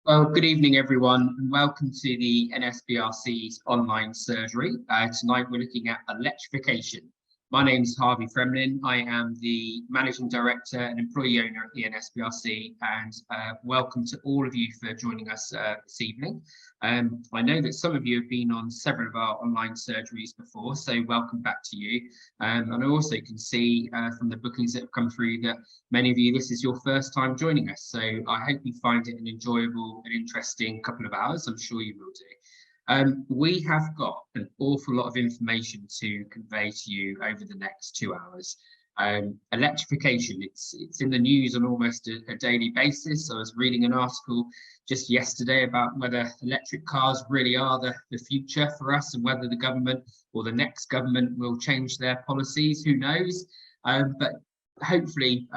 Well, good evening, everyone, and welcome to the NSBRC's online surgery. Tonight, we're looking at electrification. My name is Harvey Fremlin. I am the Managing Director and Employee Owner at the NSBRC, and welcome to all of you for joining us this evening. I know that some of you have been on several of our online surgeries before, so welcome back to you. And I also can see from the bookings that have come through that many of you, this is your first time joining us. So I hope you find it an enjoyable and interesting couple of hours. I'm sure you will do. We have got an awful lot of information to convey to you over the next 2 hours. Electrification, it's in the news on almost a daily basis. I was reading an article just yesterday about whether electric cars really are the future for us and whether the government or the next government will change their policies. Who knows? But hopefully,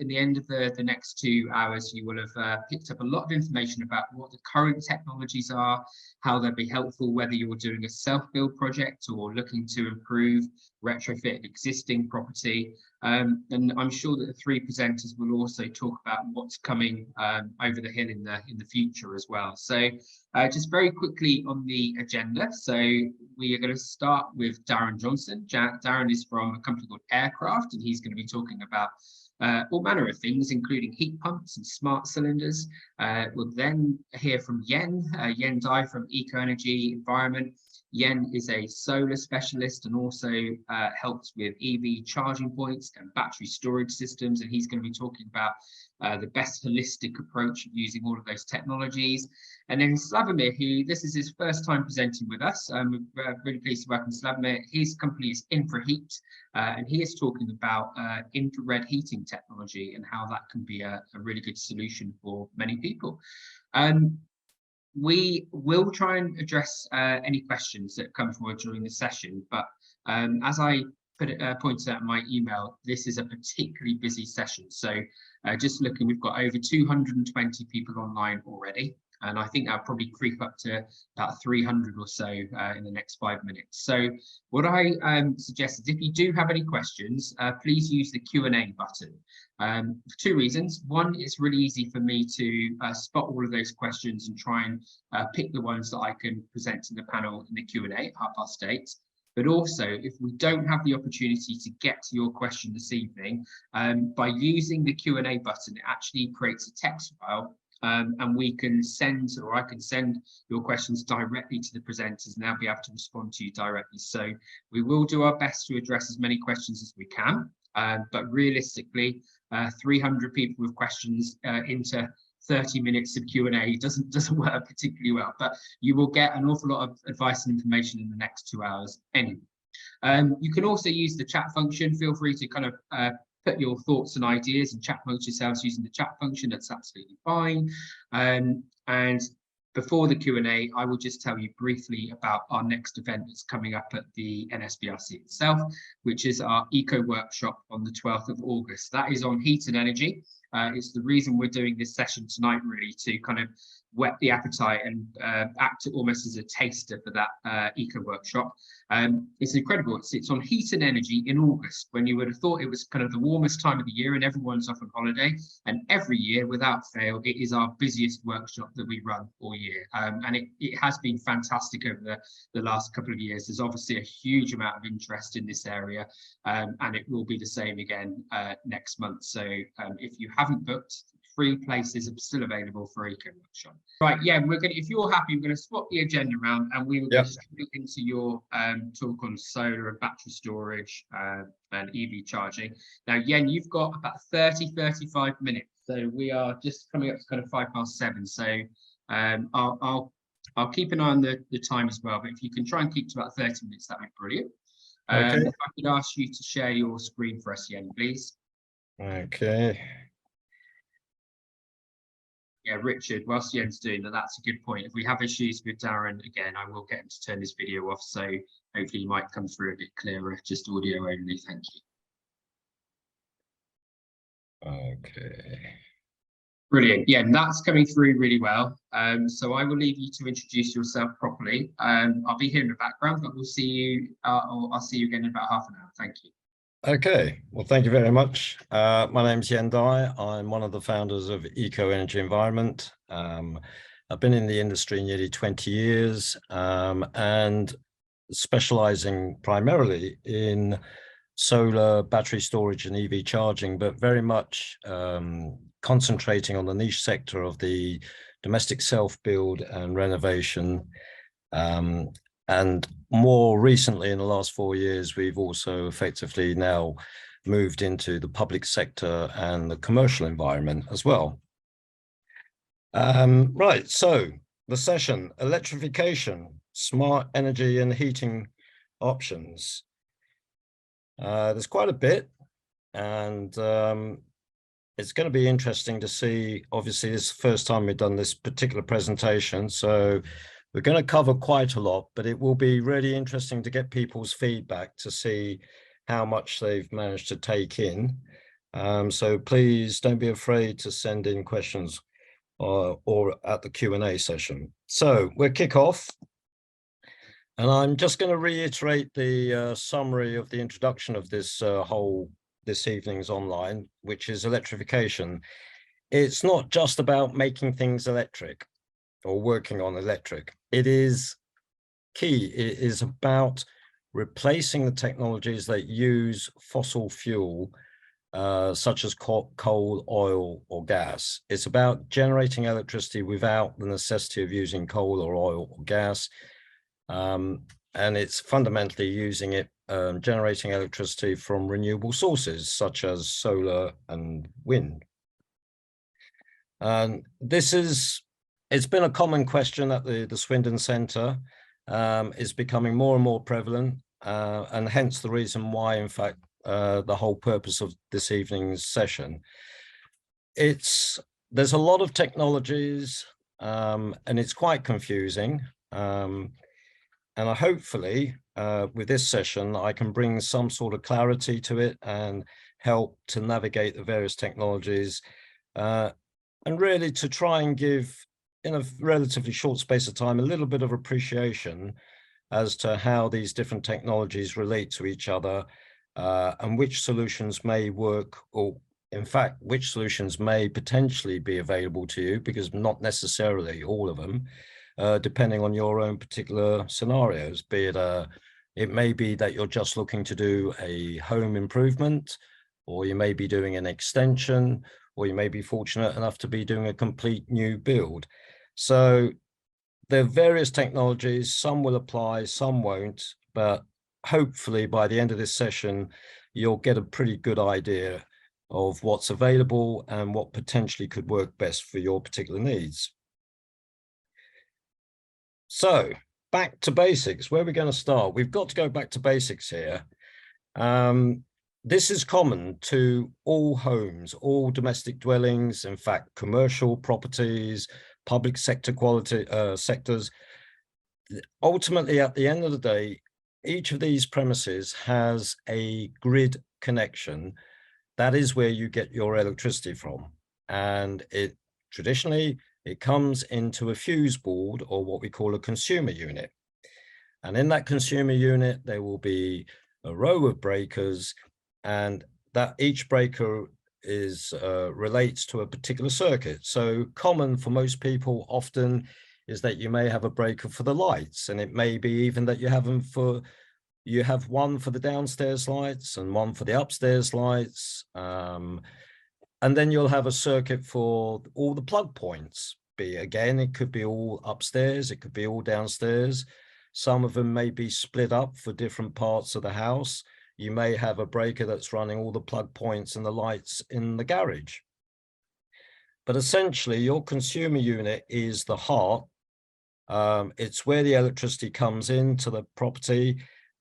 in the end of the next 2 hours, you will have picked up a lot of information about what the current technologies are, how they'll be helpful, whether you're doing a self-build project or looking to improve, retrofit existing property. And I'm sure that the three presenters will also talk about what's coming over the hill in the future as well. So just very quickly on the agenda. So we are going to start with Darren Johnson. Darren is from a company called Aircraft, and he's going to be talking about all manner of things, including heat pumps and smart cylinders. We'll then hear from Yen Dai from Eco Energy Environment. Yen is a solar specialist and also helps with EV charging points and battery storage systems. And he's going to be talking about the best holistic approach of using all of those technologies. And then Slavomir, who this is his first time presenting with us. We're really pleased to welcome Slavomir. His company is InfraHeat, and he is talking about infrared heating technology and how that can be a really good solution for many people. We will try and address any questions that come forward during the session, but as I pointed out in my email, this is a particularly busy session. So just looking, we've got over 220 people online already, and I think that'll probably creep up to about 300 or so in the next 5 minutes. So what I suggest is if you do have any questions, please use the Q&A button. For two reasons. One, it's really easy for me to spot all of those questions and try and pick the ones that I can present to the panel in the Q&A at 8:30. But also, if we don't have the opportunity to get to your question this evening, by using the Q&A button, it actually creates a text file, and we can send, or I can send your questions directly to the presenters and they'll be able to respond to you directly. So we will do our best to address as many questions as we can, but realistically, 300 people with questions into 30 minutes of Q&A doesn't work particularly well, but you will get an awful lot of advice and information in the next 2 hours anyway. You can also use the chat function. Feel free to kind of put your thoughts and ideas and chat amongst yourselves using the chat function. That's absolutely fine. And before the Q&A, I will just tell you briefly about our next event that's coming up at the NSBRC itself, which is our Eco Workshop on the 12th of August. That is on heat and energy. It's the reason we're doing this session tonight, really, to kind of whet the appetite and act almost as a taster for that Eco Workshop. It's incredible. It's on heat and energy in August, when you would have thought it was kind of the warmest time of the year and everyone's off on holiday. And every year, without fail, it is our busiest workshop that we run all year. And it has been fantastic over the last couple of years. There's obviously a huge amount of interest in this area, and it will be the same again next month. So if you haven't booked, free places are still available for Eco Workshop. Right, yeah, if you're happy, we're going to swap the agenda around and we will go straight into your talk on solar and battery storage and EV charging. Now, Yen, you've got about 35 minutes. So we are just coming up to kind of 7:05. So I'll keep an eye on the time as well, but if you can try and keep to about 30 minutes, that'd be brilliant. Okay. If I could ask you to share your screen for us, Yen, please. Okay. Yeah, Richard, whilst Yen's doing that, that's a good point. If we have issues with Darren, again, I will get him to turn his video off, so hopefully he might come through a bit clearer, just audio only. Thank you. Okay. Brilliant. Yeah, and that's coming through really well. So I will leave you to introduce yourself properly. I'll be here in the background, but we'll see you, I'll see you again in about half an hour. Thank you. Okay, well, thank you very much. My name's Yen Dai. I'm one of the founders of Eco Energy Environment. I've been in the industry nearly 20 years and specializing primarily in solar battery storage and EV charging, but very much concentrating on the niche sector of the domestic self-build and renovation. And more recently, in the last 4 years, we've also effectively now moved into the public sector and the commercial environment as well. Right, so the session, electrification, smart energy and heating options. There's quite a bit, and it's going to be interesting to see. Obviously, this is the first time we've done this particular presentation, so we're going to cover quite a lot, but it will be really interesting to get people's feedback to see how much they've managed to take in. So please don't be afraid to send in questions or at the Q&A session. So we'll kick off. And I'm just going to reiterate the summary of the introduction of this this evening's online, which is electrification. It's not just about making things electric or working on electric. It is key. It is about replacing the technologies that use fossil fuel, such as coal, oil, or gas. It's about generating electricity without the necessity of using coal or oil or gas. And it's fundamentally using it, generating electricity from renewable sources, such as solar and wind. And it's been a common question at the Swindon Centre. It's becoming more and more prevalent, and hence the reason why, in fact, the whole purpose of this evening's session. There's a lot of technologies, and it's quite confusing. And hopefully, with this session, I can bring some sort of clarity to it and help to navigate the various technologies, and really to try and give, in a relatively short space of time, a little bit of appreciation as to how these different technologies relate to each other, and which solutions may work, or in fact, which solutions may potentially be available to you, because not necessarily all of them, depending on your own particular scenarios, be it it may be that you're just looking to do a home improvement, or you may be doing an extension, or you may be fortunate enough to be doing a complete new build. So there are various technologies, some will apply, some won't, but hopefully by the end of this session, you'll get a pretty good idea of what's available and what potentially could work best for your particular needs. So back to basics. Where are we going to start? We've got to go back to basics here. This is common to all homes, all domestic dwellings, in fact, commercial properties, public sector sectors. Ultimately, at the end of the day, each of these premises has a grid connection. That is where you get your electricity from. And traditionally, it comes into a fuse board, or what we call a consumer unit. And in that consumer unit, there will be a row of breakers, and that each breaker relates to a particular circuit. So common for most people often is that you may have a breaker for the lights, and it may be even that you have one for the downstairs lights and one for the upstairs lights. And then you'll have a circuit for all the plug points. It could be all upstairs, it could be all downstairs. Some of them may be split up for different parts of the house. You may have a breaker that's running all the plug points and the lights in the garage. But essentially, your consumer unit is the heart. It's where the electricity comes into the property,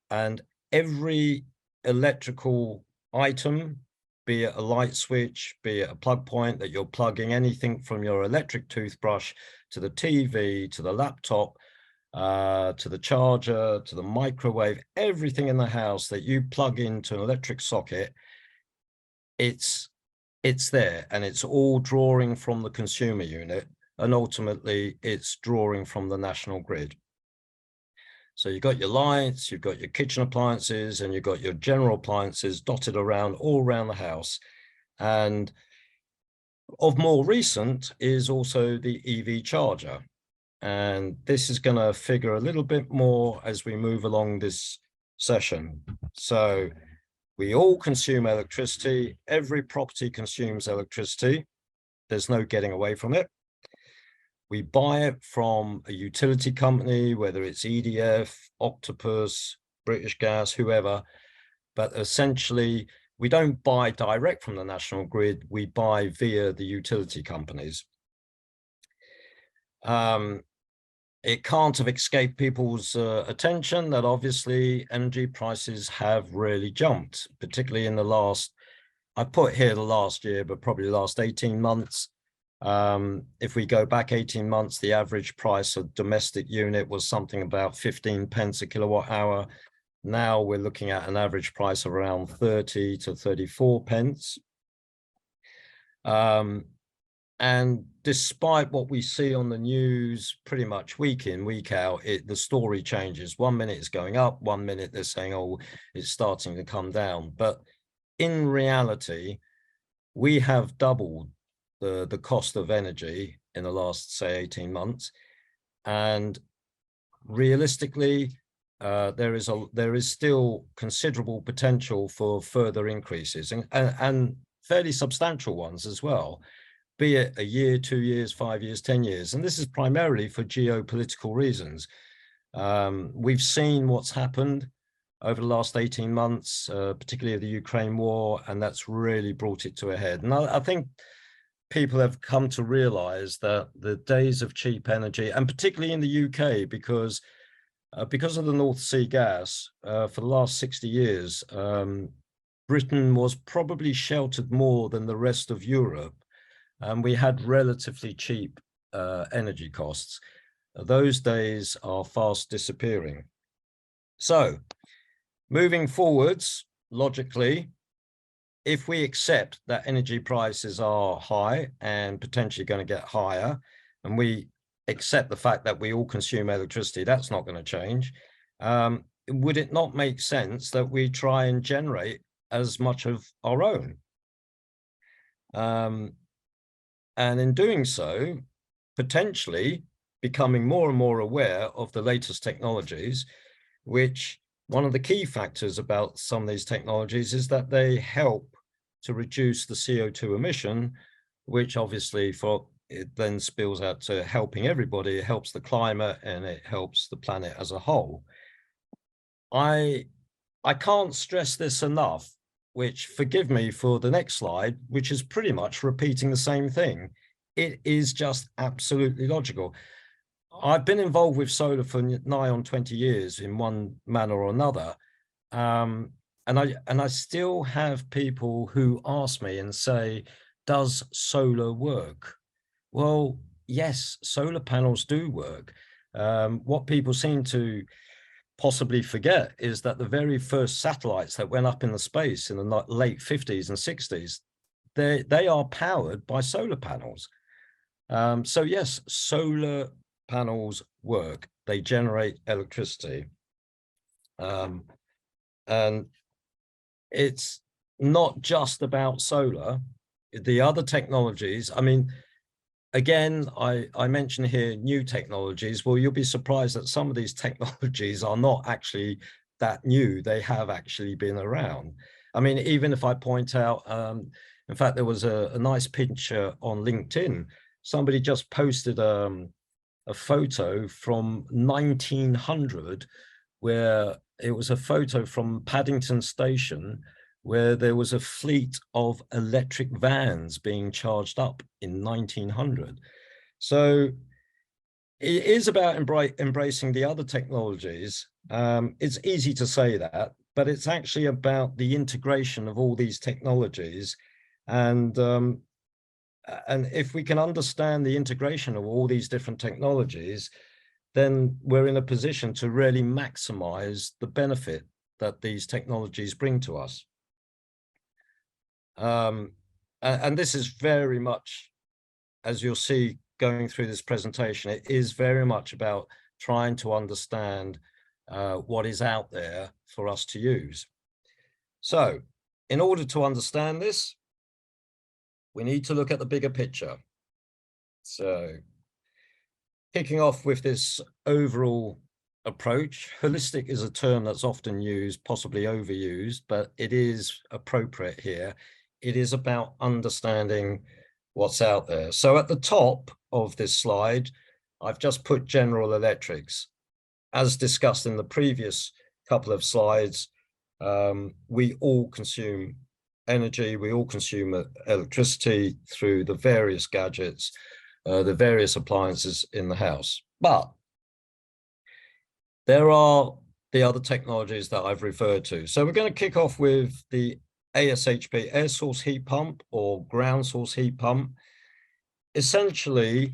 and every electrical item, be it a light switch, be it a plug point that you're plugging anything from your electric toothbrush to the TV, to the laptop, to the charger, to the microwave, everything in the house that you plug into an electric socket, it's there, and it's all drawing from the consumer unit, and ultimately it's drawing from the national grid. So you've got your lights, you've got your kitchen appliances, and you've got your general appliances dotted around all around the house. And Of more recent is also the EV charger. And this is going to figure a little bit more as we move along this session. So we all consume electricity. Every property consumes electricity. There's no getting away from it. We buy it from a utility company, whether it's EDF, Octopus, British Gas, whoever, but essentially we don't buy direct from the national grid, we buy via the utility companies. It can't have escaped people's attention that obviously energy prices have really jumped, particularly in the last, I put here the last year, but probably the last 18 months. If we go back 18 months, the average price of domestic unit was something about 15 pence a kilowatt hour. Now we're looking at an average price of around 30 to 34 pence. And despite what we see on the news pretty much week in, week out, the story changes. 1 minute it's going up, 1 minute they're saying, oh, it's starting to come down. But in reality, we have doubled the cost of energy in the last, say, 18 months. And realistically, there is still considerable potential for further increases and fairly substantial ones as well, be it a year, 2 years, 5 years, 10 years. And this is primarily for geopolitical reasons. We've seen what's happened over the last 18 months, particularly the Ukraine war, and that's really brought it to a head. And I think people have come to realize that the days of cheap energy, and particularly in the UK, because of the North Sea gas, for the last 60 years, Britain was probably sheltered more than the rest of Europe, and we had relatively cheap energy costs. Those days are fast disappearing. So moving forwards, logically, if we accept that energy prices are high and potentially going to get higher, and we accept the fact that we all consume electricity, that's not going to change. Would it not make sense that we try and generate as much of our own? And in doing so, potentially becoming more and more aware of the latest technologies, which one of the key factors about some of these technologies is that they help to reduce the CO2 emission, which obviously it then spills out to helping everybody. It helps the climate and it helps the planet as a whole. I can't stress this enough, which, forgive me for the next slide, which is pretty much repeating the same thing. It is just absolutely logical. I've been involved with solar for nigh on 20 years in one manner or another. And I still have people who ask me and say, does solar work? Well, yes, solar panels do work. What people seem to possibly forget is that the very first satellites that went up in the space in the late 50s and 60s, they are powered by solar panels. So yes, solar panels work. They generate electricity. And it's not just about solar. The other technologies, I mean, again, I mentioned here new technologies. Well, you'll be surprised that some of these technologies are not actually that new. They have actually been around. I mean, even if I point out, in fact, there was a nice picture on LinkedIn. Somebody just posted a photo from 1900, where it was a photo from Paddington Station, where there was a fleet of electric vans being charged up in 1900. So it is about embracing the other technologies. It's easy to say that, but it's actually about the integration of all these technologies. And if we can understand the integration of all these different technologies, then we're in a position to really maximize the benefit that these technologies bring to us. And this is very much, as you'll see going through this presentation, it is very much about trying to understand what is out there for us to use. So in order to understand this, we need to look at the bigger picture. So kicking off with this overall approach, holistic is a term that's often used, possibly overused, but it is appropriate here. It is about understanding what's out there. So at the top of this slide, I've just put General Electrics. As discussed in the previous couple of slides, we all consume energy, we all consume electricity through the various gadgets, the various appliances in the house. But there are the other technologies that I've referred to. So we're going to kick off with the ASHP, air source heat pump or ground source heat pump. Essentially,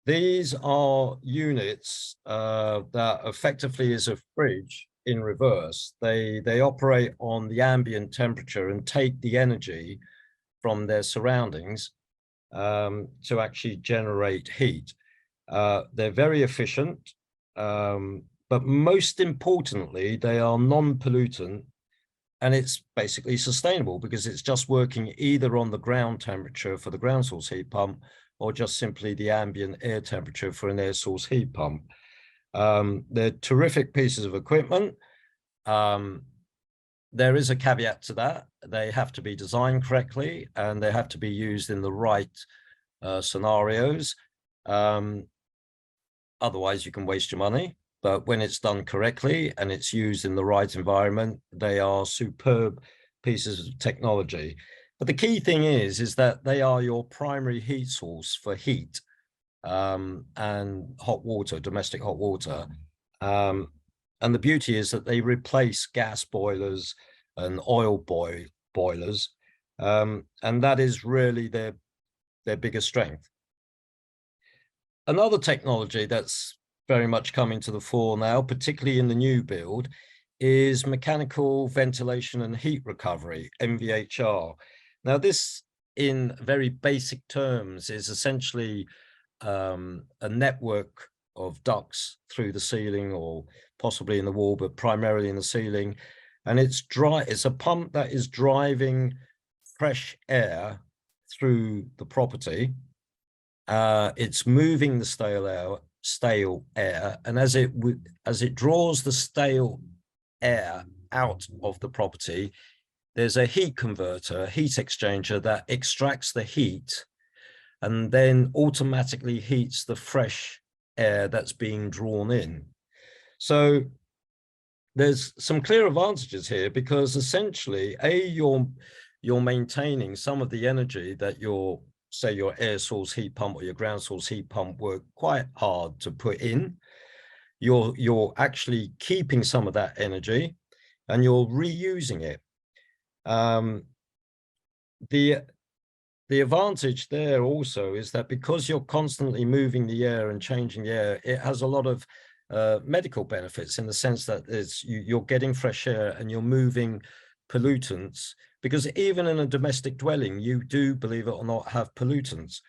these are units that effectively is a fridge in reverse. They operate on the ambient temperature and take the energy from their surroundings to actually generate heat. They're very efficient, but most importantly, they are non-pollutant, and it's basically sustainable because it's just working either on the ground temperature for the ground source heat pump or just simply the ambient air temperature for an air source heat pump. They're terrific pieces of equipment. There is a caveat to that. They have to be designed correctly and they have to be used in the right scenarios. Otherwise, you can waste your money. But when it's done correctly and it's used in the right environment, they are superb pieces of technology. But the key thing is that they are your primary heat source for heat and hot water, domestic hot water. And the beauty is that they replace gas boilers and oil boilers. And that is really their biggest strength. Another technology that's very much coming to the fore now, particularly in the new build, is mechanical ventilation and heat recovery, MVHR. Now, this, in very basic terms, is essentially a network of ducts through the ceiling or possibly in the wall, but primarily in the ceiling. And it's a pump that is driving fresh air through the property. It's moving the stale air, and as it draws the stale air out of the property, there's a heat converter, heat exchanger that extracts the heat and then automatically heats the fresh air that's being drawn in. So there's some clear advantages here because essentially, you're maintaining some of the energy that say your air source heat pump or your ground source heat pump work quite hard to put in. You're actually keeping some of that energy and you're reusing it. The advantage there also is that because you're constantly moving the air and changing the air, it has a lot of medical benefits in the sense that you're getting fresh air and you're moving pollutants, because even in a domestic dwelling, you do, believe it or not, have pollutants.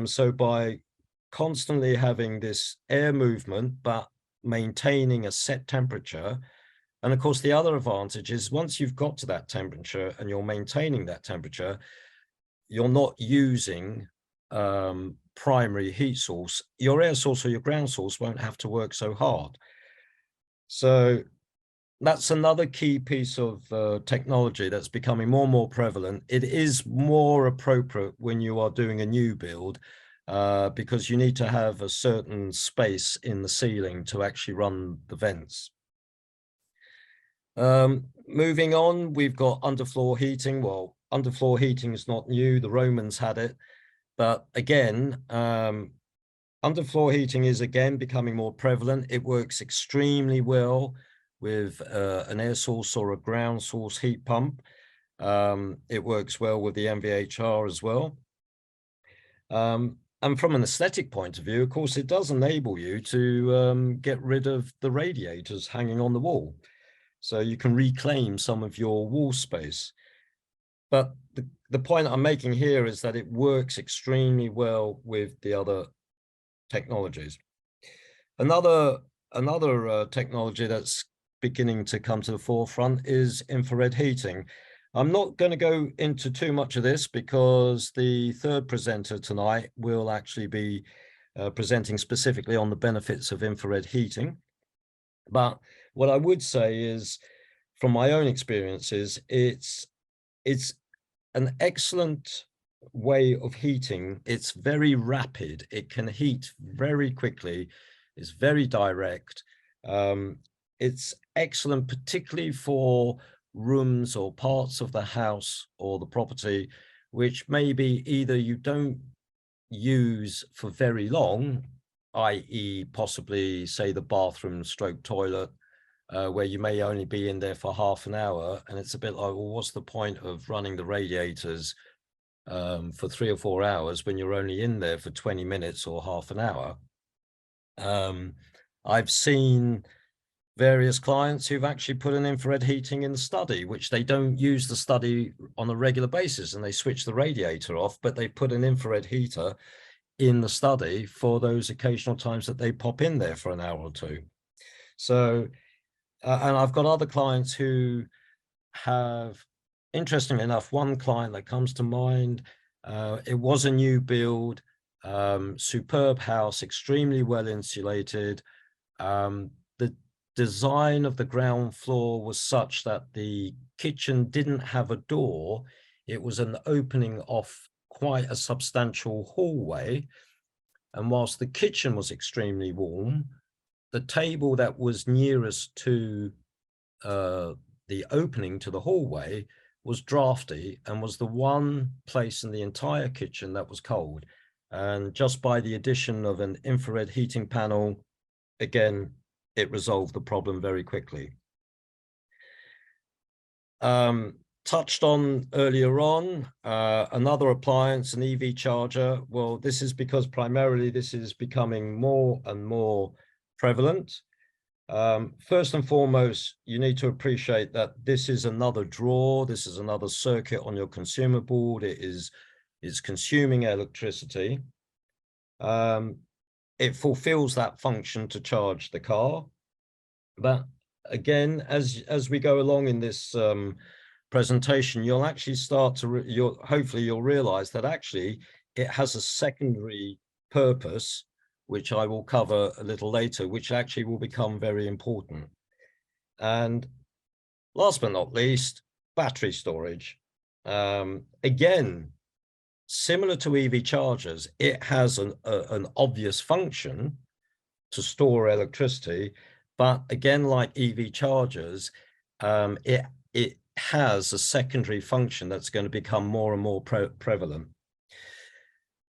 So by constantly having this air movement, but maintaining a set temperature, and of course, the other advantage is once you've got to that temperature and you're maintaining that temperature, you're not using primary heat source. Your air source or your ground source won't have to work so hard. So that's another key piece of technology that's becoming more and more prevalent. It is more appropriate when you are doing a new build because you need to have a certain space in the ceiling to actually run the vents. Moving on, we've got underfloor heating. Well, underfloor heating is not new. The Romans had it. But again, underfloor heating is again becoming more prevalent. It works extremely well with an air source or a ground source heat pump. It works well with the MVHR as well. And from an aesthetic point of view, of course, it does enable you to get rid of the radiators hanging on the wall. So you can reclaim some of your wall space. But the point I'm making here is that it works extremely well with the other technologies. Another technology that's beginning to come to the forefront is infrared heating. I'm not going to go into too much of this because the third presenter tonight will actually be presenting specifically on the benefits of infrared heating. But what I would say is, from my own experiences, it's an excellent way of heating. It's very rapid. It can heat very quickly. It's very direct. It's excellent, particularly for rooms or parts of the house or the property, which maybe either you don't use for very long, i.e. possibly say the bathroom stroke toilet, where you may only be in there for half an hour. And it's a bit like, well, what's the point of running the radiators for 3 or 4 hours when you're only in there for 20 minutes or half an hour? I've seen various clients who've actually put an infrared heating in the study, which they don't use the study on a regular basis, and they switch the radiator off, but they put an infrared heater in the study for those occasional times that they pop in there for an hour or two. So, and I've got other clients who have, interestingly enough, one client that comes to mind, it was a new build, superb house, extremely well insulated. The design of the ground floor was such that the kitchen didn't have a door. It was an opening off quite a substantial hallway. And whilst the kitchen was extremely warm, the table that was nearest to the opening to the hallway was drafty and was the one place in the entire kitchen that was cold. And just by the addition of an infrared heating panel, again, it resolved the problem very quickly. Touched on earlier on, another appliance, an EV charger. Well, this is because primarily this is becoming more and more prevalent. First and foremost, you need to appreciate that this is another draw. This is another circuit on your consumer board. It's consuming electricity. It fulfills that function to charge the car. But again, as we go along in this presentation, you'll actually start to, hopefully you'll realize that actually it has a secondary purpose, which I will cover a little later, which actually will become very important. And last but not least, battery storage. Again, similar to EV chargers, it has an obvious function to store electricity, but again, like EV chargers, it has a secondary function that's going to become more and more prevalent.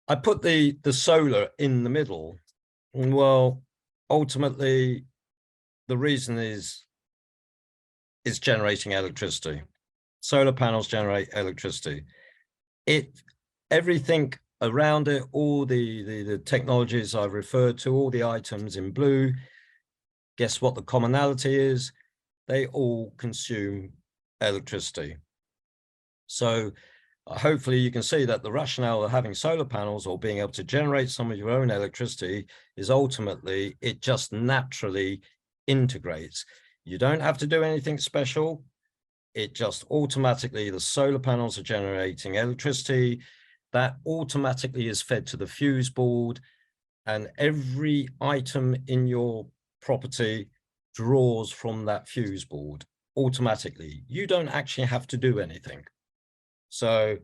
I put the solar in the middle. Well, ultimately, the reason is it's generating electricity. Solar panels generate electricity. Everything around it, all the technologies I've referred to, all the items in blue, guess what the commonality is? They all consume electricity. So hopefully you can see that the rationale of having solar panels or being able to generate some of your own electricity is ultimately it just naturally integrates. You don't have to do anything special. It just automatically, the solar panels are generating electricity that automatically is fed to the fuse board, and every item in your property draws from that fuse board automatically. You don't actually have to do anything. So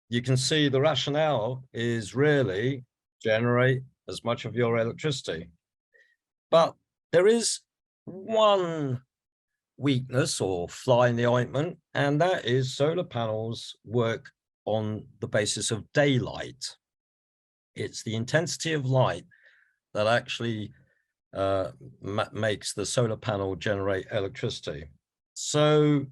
you can see the rationale is really generate as much of your electricity. But there is one weakness or fly in the ointment, and that is solar panels work on the basis of daylight. It's the intensity of light that actually makes the solar panel generate electricity. So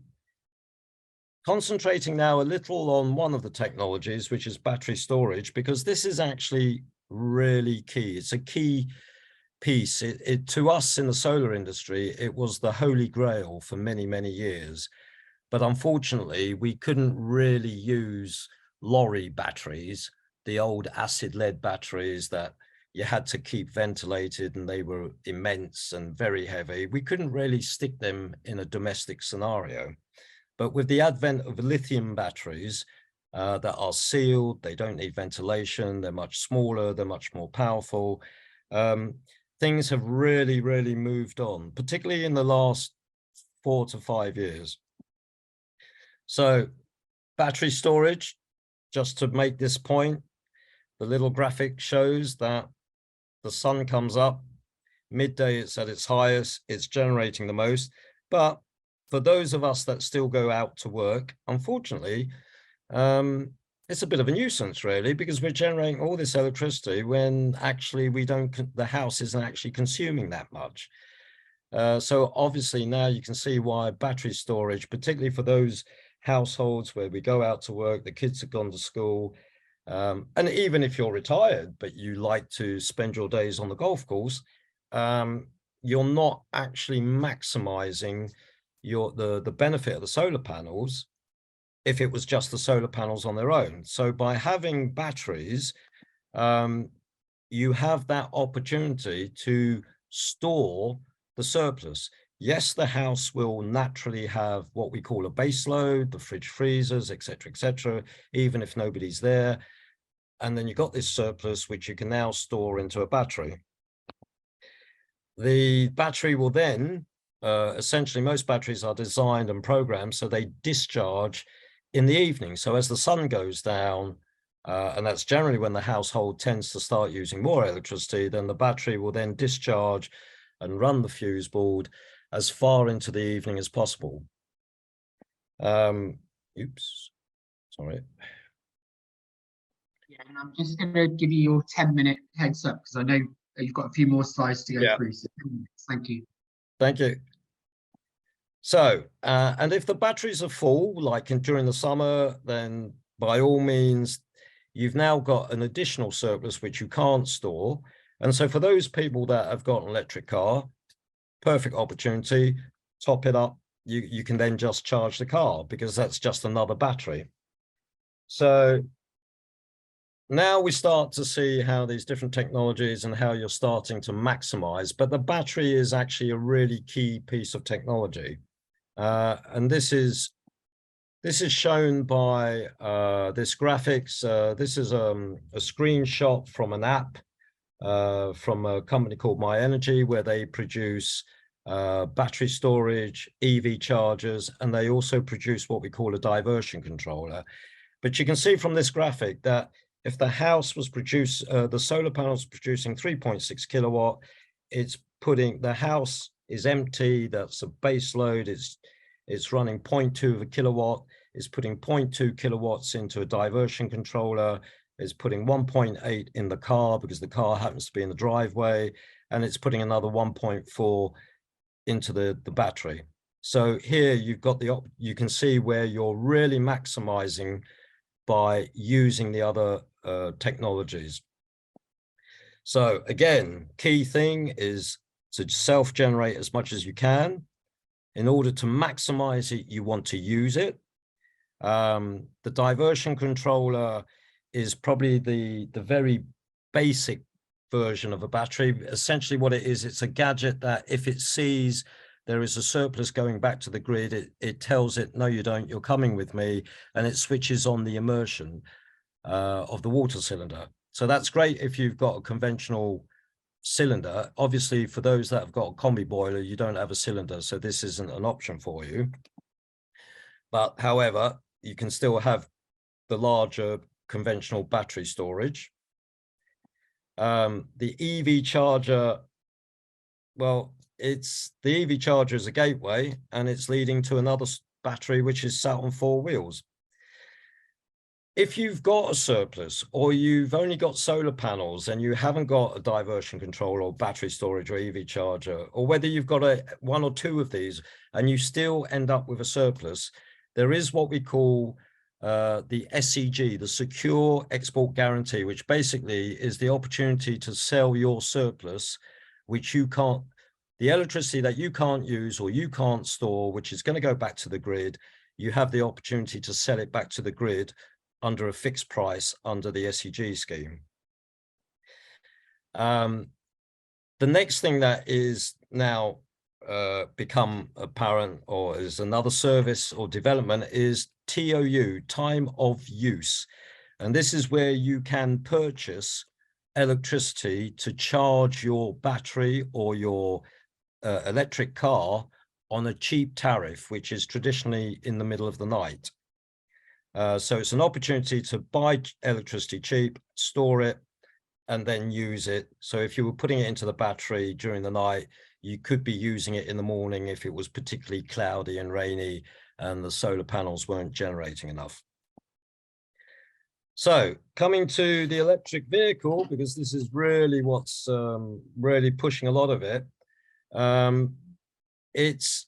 concentrating now a little on one of the technologies, which is battery storage, because this is actually really key. It's a key piece. To us in the solar industry, it was the holy grail for many, many years. But unfortunately, we couldn't really use lorry batteries, the old acid lead batteries that you had to keep ventilated, and they were immense and very heavy. We couldn't really stick them in a domestic scenario. But with the advent of lithium batteries that are sealed, they don't need ventilation, they're much smaller, they're much more powerful. Things have really, really moved on, particularly in the last 4 to 5 years. So battery storage, just to make this point, the little graphic shows that the sun comes up, midday it's at its highest, it's generating the most. But for those of us that still go out to work, unfortunately, it's a bit of a nuisance really, because we're generating all this electricity when actually the house isn't actually consuming that much. So obviously now you can see why battery storage, particularly for those households where we go out to work, the kids have gone to school, and even if you're retired, but you like to spend your days on the golf course, you're not actually maximizing the benefit of the solar panels if it was just the solar panels on their own. So by having batteries, you have that opportunity to store the surplus. Yes, the house will naturally have what we call a base load, the fridge, freezers, etc., even if nobody's there. And then you've got this surplus, which you can now store into a battery. The battery will then, essentially most batteries are designed and programmed so they discharge in the evening. So as the sun goes down, and that's generally when the household tends to start using more electricity, then the battery will then discharge and run the fuse board as far into the evening as possible. Oops, sorry. Yeah, and I'm just going to give you your 10-minute heads up because I know you've got a few more slides to go through. So thank you. Thank you. So, and if the batteries are full, like during the summer, then by all means, you've now got an additional surplus which you can't store. And so for those people that have got an electric car, perfect opportunity, top it up. You can then just charge the car because that's just another battery. So now we start to see how these different technologies and how you're starting to maximize, but the battery is actually a really key piece of technology. And this is shown by this graphics. This is a screenshot from an app from a company called My Energy, where they produce battery storage, EV chargers, and they also produce what we call a diversion controller. But you can see from this graphic that if the house was the solar panels producing 3.6 kilowatt, the house is empty, that's a base load, it's running 0.2 of a kilowatt, it's putting 0.2 kilowatts into a diversion controller, it's putting 1.8 in the car because the car happens to be in the driveway, and it's putting another 1.4 into the battery. So here you've got you can see where you're really maximizing by using the other technologies. So again, key thing is to self-generate as much as you can. In order to maximize it, you want to use it. The diversion controller is probably the very basic version of a battery. Essentially what it is, it's a gadget that if it sees there is a surplus going back to the grid, it tells it, no, you don't, you're coming with me, and it switches on the immersion of the water cylinder. So that's great if you've got a conventional cylinder. Obviously, for those that have got a combi boiler, you don't have a cylinder, so this isn't an option for you. But however, you can still have the larger conventional battery storage. The EV charger, well, the EV charger is a gateway, and it's leading to another battery which is sat on 4 wheels. If you've got a surplus, or you've only got solar panels and you haven't got a diversion control or battery storage or EV charger, or whether you've got one or two of these and you still end up with a surplus, there is what we call the SEG, the Secure Export Guarantee, which basically is the opportunity to sell your surplus, which you can't, the electricity that you can't use or you can't store, which is going to go back to the grid. You have the opportunity to sell it back to the grid under a fixed price under the SEG scheme. The next thing that is now become apparent, or is another service or development, is TOU, time of use. And this is where you can purchase electricity to charge your battery or your electric car on a cheap tariff, which is traditionally in the middle of the night. So it's an opportunity to buy electricity cheap, store it, and then use it. So if you were putting it into the battery during the night, you could be using it in the morning if it was particularly cloudy and rainy and the solar panels weren't generating enough. So coming to the electric vehicle, because this is really what's really pushing a lot of it, it's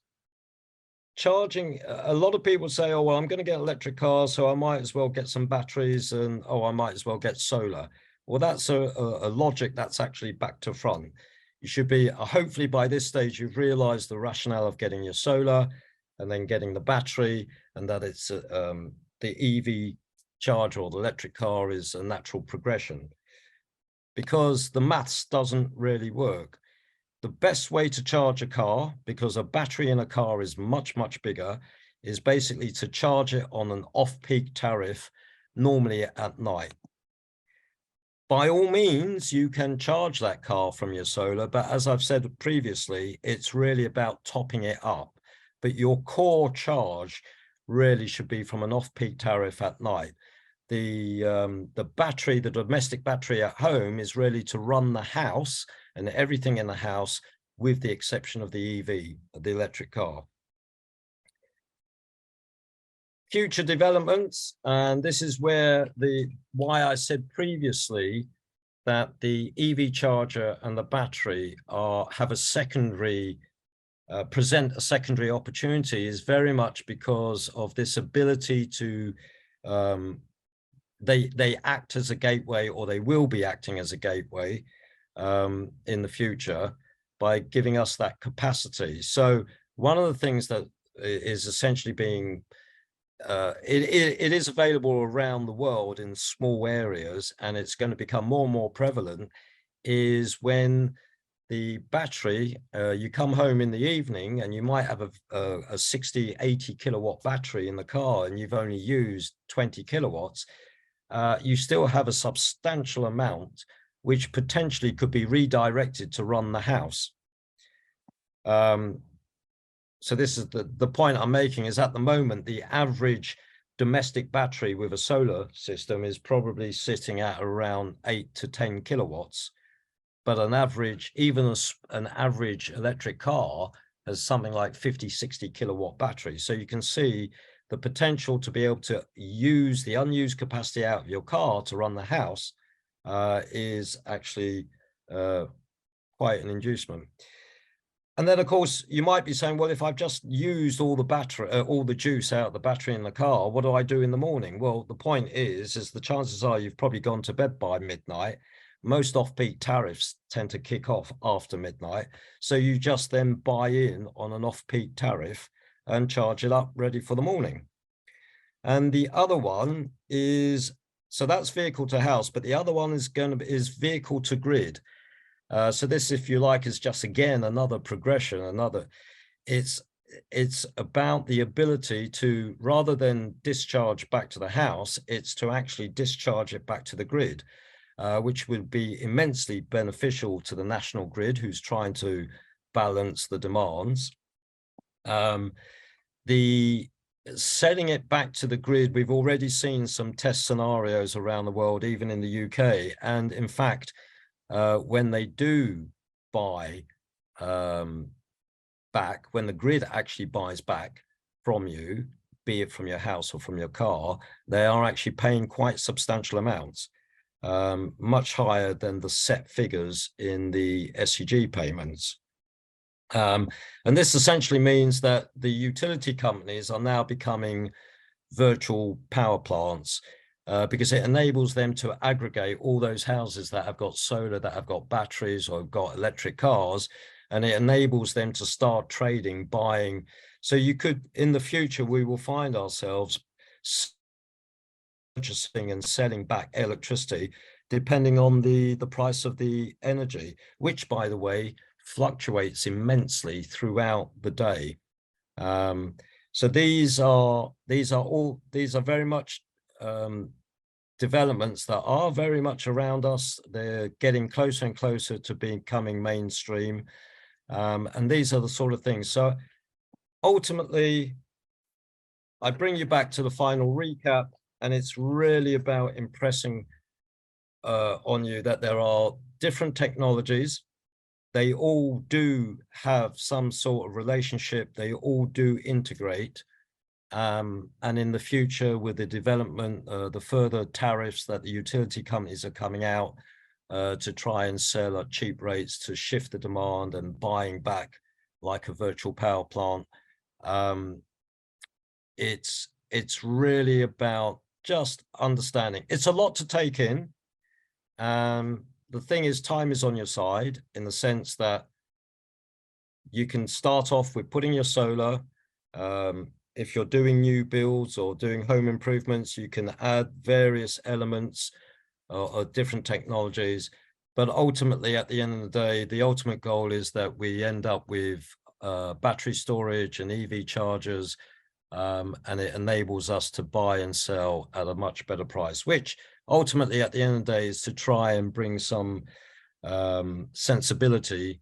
charging. A lot of people say, oh, well, I'm going to get an electric car, so I might as well get some batteries, and oh, I might as well get solar. Well, that's a logic that's actually back to front. You should be, hopefully by this stage, you've realized the rationale of getting your solar and then getting the battery, and that it's the EV charger or the electric car is a natural progression, because the maths doesn't really work. The best way to charge a car, because a battery in a car is much, much bigger, is basically to charge it on an off-peak tariff, normally at night. By all means, you can charge that car from your solar, but as I've said previously, it's really about topping it up. But your core charge really should be from an off-peak tariff at night. The battery, the domestic battery at home, is really to run the house and everything in the house, with the exception of the EV, the electric car. Future developments, and this is where why I said previously that the EV charger and the battery have a secondary present a secondary opportunity, is very much because of this ability to they act as a gateway, or they will be acting as a gateway in the future by giving us that capacity. So one of the things that is essentially being it is available around the world in small areas, and it's going to become more and more prevalent, is when the battery, you come home in the evening and you might have a 60, 80 kilowatt battery in the car, and you've only used 20 kilowatts. You still have a substantial amount which potentially could be redirected to run the house. So this is the point I'm making, is at the moment, the average domestic battery with a solar system is probably sitting at around 8 to 10 kilowatts. But an average, even an average electric car has something like 50, 60 kilowatt batteries. So you can see the potential to be able to use the unused capacity out of your car to run the house is actually quite an inducement. And then, of course, you might be saying, well, if I've just used all the battery, all the juice out of the battery in the car, what do I do in the morning? Well, the point is the chances are you've probably gone to bed by midnight. Most off-peak tariffs tend to kick off after midnight. So you just then buy in on an off-peak tariff and charge it up ready for the morning. And the other one is, so that's vehicle to house, but the other one is vehicle to grid. So this, if you like, is just, again, another progression, it's about the ability to, rather than discharge back to the house, it's to actually discharge it back to the grid, which would be immensely beneficial to the national grid, who's trying to balance the demands. The setting it back to the grid, we've already seen some test scenarios around the world, even in the UK, and in fact, when they do buy back, when the grid actually buys back from you, be it from your house or from your car, they are actually paying quite substantial amounts, much higher than the set figures in the SEG payments. And this essentially means that the utility companies are now becoming virtual power plants, because it enables them to aggregate all those houses that have got solar, that have got batteries, or have got electric cars, and it enables them to start trading, buying. So you could, in the future, we will find ourselves purchasing and selling back electricity depending on the price of the energy, which, by the way, fluctuates immensely throughout the day. So these are very much developments that are very much around us. They're getting closer and closer to becoming mainstream. And these are the sort of things. So ultimately, I bring you back to the final recap, and it's really about impressing on you that there are different technologies. They all do have some sort of relationship. They all do integrate. And in the future, with the development, the further tariffs that the utility companies are coming out to try and sell at cheap rates to shift the demand and buying back like a virtual power plant. It's really about just understanding. It's a lot to take in. The thing is, time is on your side in the sense that you can start off with putting your solar. If you're doing new builds or doing home improvements, you can add various elements of different technologies. But ultimately, at the end of the day, the ultimate goal is that we end up with battery storage and EV chargers, and it enables us to buy and sell at a much better price, which ultimately, at the end of the day, is to try and bring some sensibility.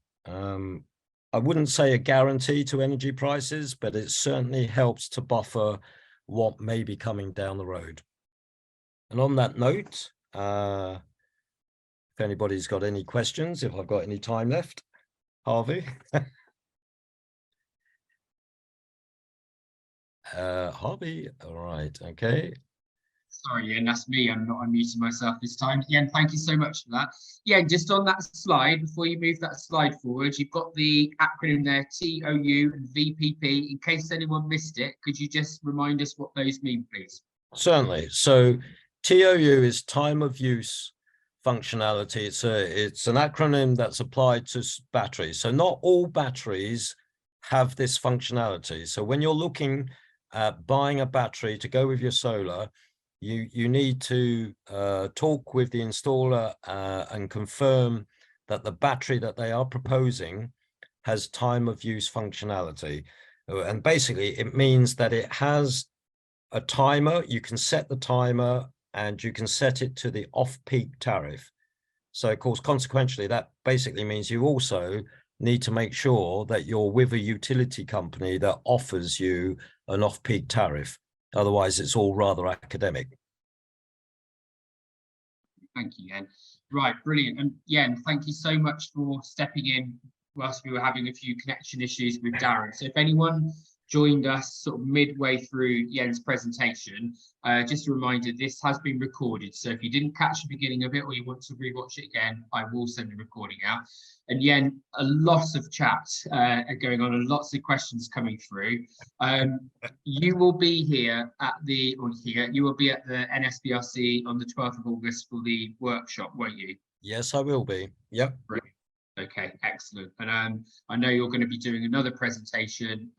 I wouldn't say a guarantee to energy prices, but it certainly helps to buffer what may be coming down the road. And on that note, if anybody's got any questions, if I've got any time left, Harvey. Harvey, all right, okay. Sorry, Ian, that's me. I'm not unmuting myself this time. Ian, thank you so much for that. Yeah, just on that slide, before you move that slide forward, you've got the acronym there, TOU and VPP. In case anyone missed it, could you just remind us what those mean, please? Certainly. So TOU is time of use functionality. It's an acronym that's applied to batteries. So not all batteries have this functionality. So when you're looking at buying a battery to go with your solar, you need to talk with the installer and confirm that the battery that they are proposing has time of use functionality. And basically it means that it has a timer. You can set the timer and you can set it to the off-peak tariff. So of course, consequentially, that basically means you also need to make sure that you're with a utility company that offers you an off-peak tariff. Otherwise, it's all rather academic. Thank you, Ian. Right, brilliant. And Ian, thank you so much for stepping in whilst we were having a few connection issues with Darren. So if anyone joined us sort of midway through Jens' presentation, just a reminder, this has been recorded. So if you didn't catch the beginning of it or you want to rewatch it again, I will send the recording out. And Jens, a lot of chats are going on and lots of questions coming through. You will be here at the, you will be at the NSBRC on the 12th of August for the workshop, won't you? Yes, I will be. Yep. Brilliant. Okay, excellent. And I know you're going to be doing another presentation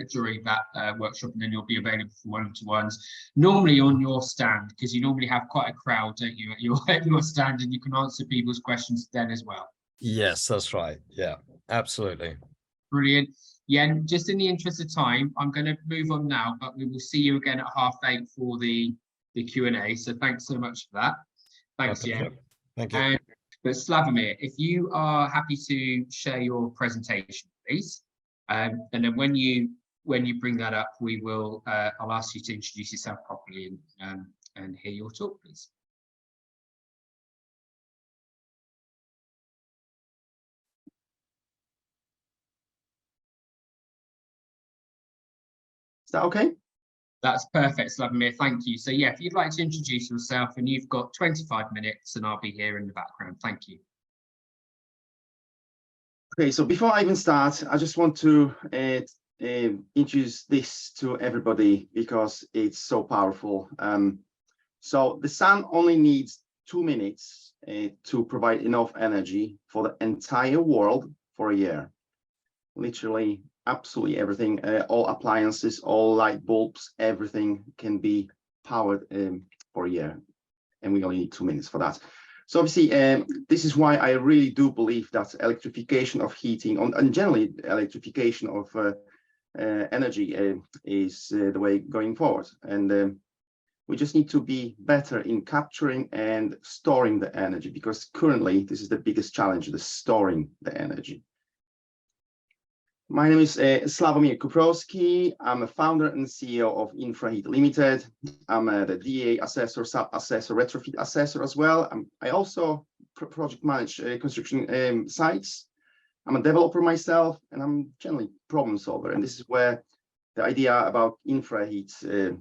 during that workshop, and then you'll be available for one-to-ones. Normally on your stand, because you normally have quite a crowd, don't you, at your stand, and you can answer people's questions then as well. Yes, that's right. Yeah, absolutely. Brilliant. Yeah, just in the interest of time, I'm going to move on now, but we will see you again at 8:30 for the Q&A. So thanks so much for that. Thanks, Jen. Thank you. But Slavomir, if you are happy to share your presentation, please, and then when you bring that up, we will. I'll ask you to introduce yourself properly and hear your talk, please. Is that okay? That's perfect, Slavomir. Thank you. So yeah, if you'd like to introduce yourself, and you've got 25 minutes, and I'll be here in the background. Thank you. Okay, so before I even start, I just want to introduce this to everybody because it's so powerful. So the sun only needs 2 minutes to provide enough energy for the entire world for a year. Literally, absolutely everything, all appliances, all light bulbs, everything can be powered for a year. And we only need 2 minutes for that. So obviously, this is why I really do believe that electrification of heating and generally electrification of energy is the way going forward. And we just need to be better in capturing and storing the energy, because currently this is the biggest challenge, the storing the energy. My name is Slavomir Kuprowski. I'm a founder and CEO of InfraHeat Limited. I'm the DA assessor, sub-assessor, retrofit assessor as well. I also project manage construction sites. I'm a developer myself, and I'm generally problem solver. And this is where the idea about InfraHeat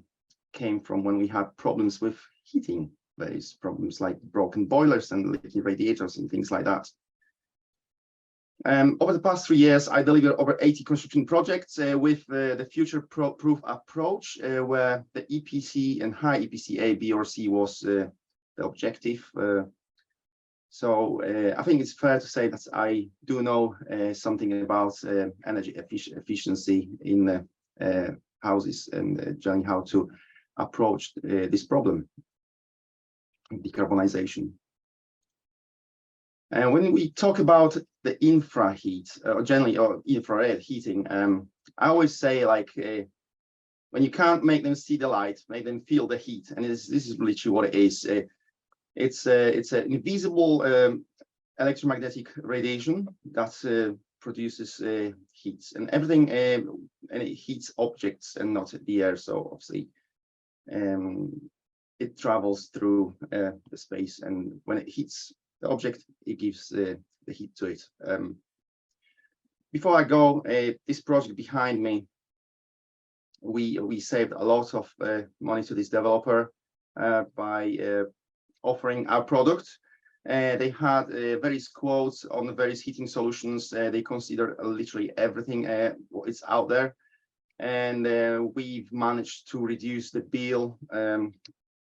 came from, when we had problems with heating, various problems like broken boilers and leaky radiators and things like that. Over the past 3 years, I delivered over 80 construction projects with the future-proof approach, where the EPC and high EPC A, B, or C was the objective. So I think it's fair to say that I do know something about energy efficiency in houses, and generally how to approach this problem, decarbonization. And when we talk about the infraheat, or generally, or infrared heating, I always say, like, when you can't make them see the light, make them feel the heat. And this is literally what it is. It's an invisible electromagnetic radiation that produces heat, and everything, and it heats objects and not the air. So obviously, it travels through the space, and when it heats the object, it gives the heat to it. Before I go, this project behind me, we saved a lot of money to this developer by offering our product. They had various quotes on the various heating solutions. They consider literally everything what is out there, and we've managed to reduce the bill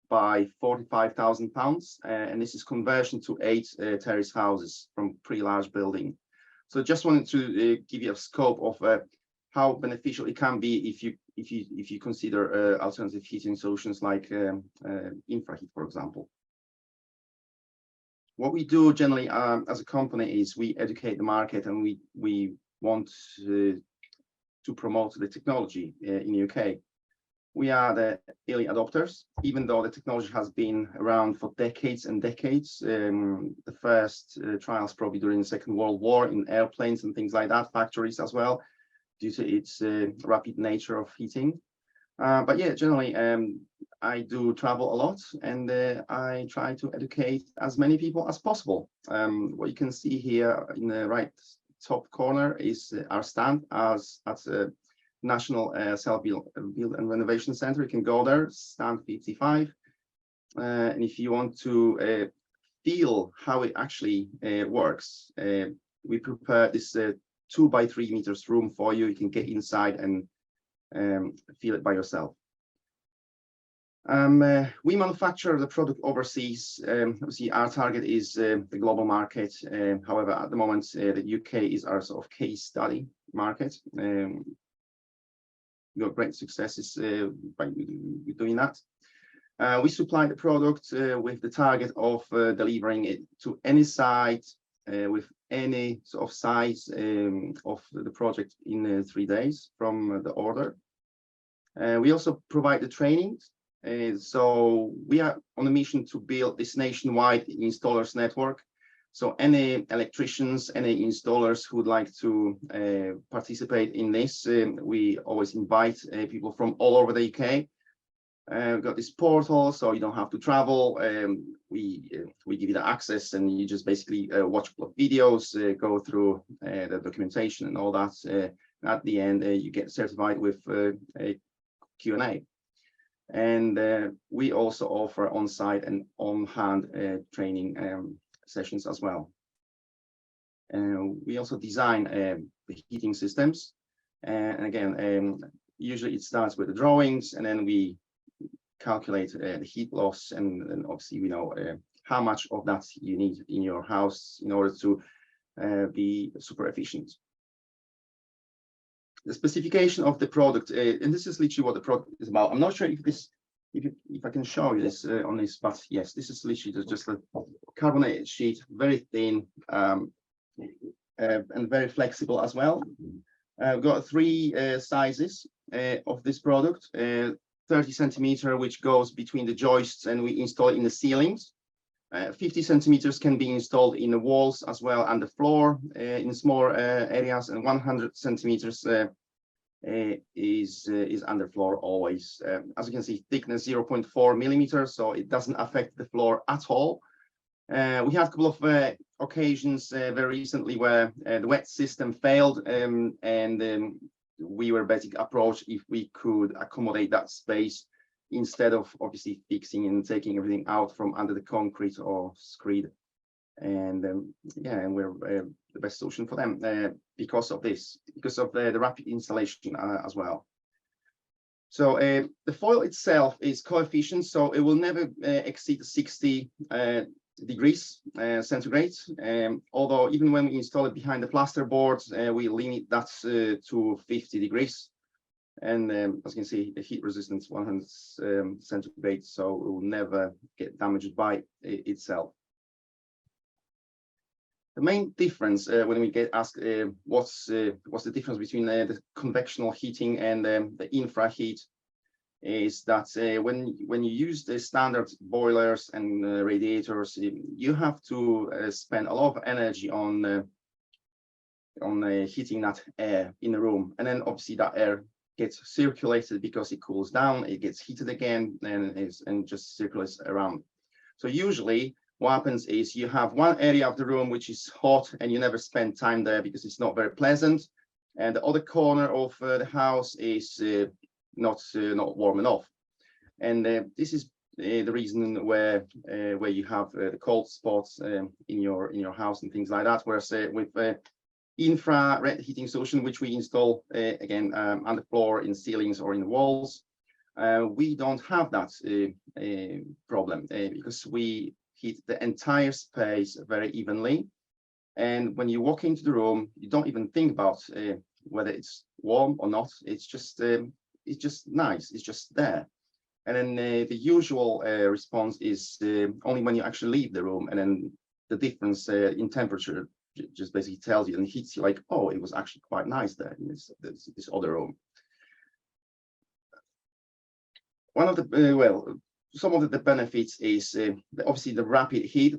by £45,000, and this is conversion to 8 terrace houses from pretty large building. So just wanted to give you a scope of how beneficial it can be if you consider alternative heating solutions like infraheat, for example. What we do generally as a company is we educate the market, and we want to promote the technology in the UK. We are the early adopters, even though the technology has been around for decades and decades. The first trials probably during the Second World War in airplanes and things like that, factories as well, due to its rapid nature of heating. But yeah, generally, I do travel a lot, and I try to educate as many people as possible. What you can see here in the right top corner is our stand at the National Self-Build and Renovation Center. You can go there, stand 55. And if you want to feel how it actually works, we prepare this 2 by 3 meters room for you. You can get inside and feel it by yourself. We manufacture the product overseas. Obviously, our target is the global market. However, at the moment, the UK is our sort of case study market. We got great successes by doing that. We supply the product with the target of delivering it to any site with any sort of size of the project in 3 days from the order. We also provide the trainings. So we are on a mission to build this nationwide installers network. So any electricians, any installers who would like to participate in this, we always invite people from all over the UK. We've got this portal, so you don't have to travel. We give you the access, and you just basically watch a couple of videos, go through the documentation and all that. At the end, you get certified with a Q&A. And we also offer on-site and on-hand training sessions as well. We also design the heating systems. And again, usually it starts with the drawings, and then we calculate the heat loss, and obviously we know how much of that you need in your house in order to be super efficient. The specification of the product, and this is literally what the product is about. I'm not sure if this if I can show you this on this, but yes, this is literally just a carbonated sheet, very thin, and very flexible as well. We've got three sizes of this product. 30 centimeter, which goes between the joists, and we install it in the ceilings. 50 centimeters can be installed in the walls as well, and the floor in smaller areas, and 100 centimeters is underfloor always. As you can see, thickness 0.4 millimeters, so it doesn't affect the floor at all. We had a couple of occasions very recently where the wet system failed, and we were basically approached if we could accommodate that space instead of obviously fixing and taking everything out from under the concrete or screed. And yeah, and we're the best solution for them because of this, because of the rapid installation as well. So the foil itself is coefficient, so it will never exceed 60 degrees centigrade. Although even when we install it behind the plasterboards, we limit that to 50 degrees. And as you can see, the heat resistance 100 centigrade, so it will never get damaged by itself. The main difference when we get asked what's the difference between the convectional heating and the infra heat is that when you use the standard boilers and radiators, you have to spend a lot of energy on heating that air in the room, and then obviously that air gets circulated because it cools down, it gets heated again, and just circulates around. So usually what happens is you have one area of the room which is hot and you never spend time there because it's not very pleasant, and the other corner of the house is not warm enough. And this is the reason where you have the cold spots in your house and things like that. Whereas with infrared heating solution, which we install again on the floor, in ceilings, or in the walls, we don't have that problem because we heat the entire space very evenly. And when you walk into the room, you don't even think about whether it's warm or not. It's just nice. It's just there. And then the usual response is only when you actually leave the room, and then the difference in temperature just basically tells you and hits you like, oh, it was actually quite nice there in this other room. One of the some of the benefits is obviously the rapid heat.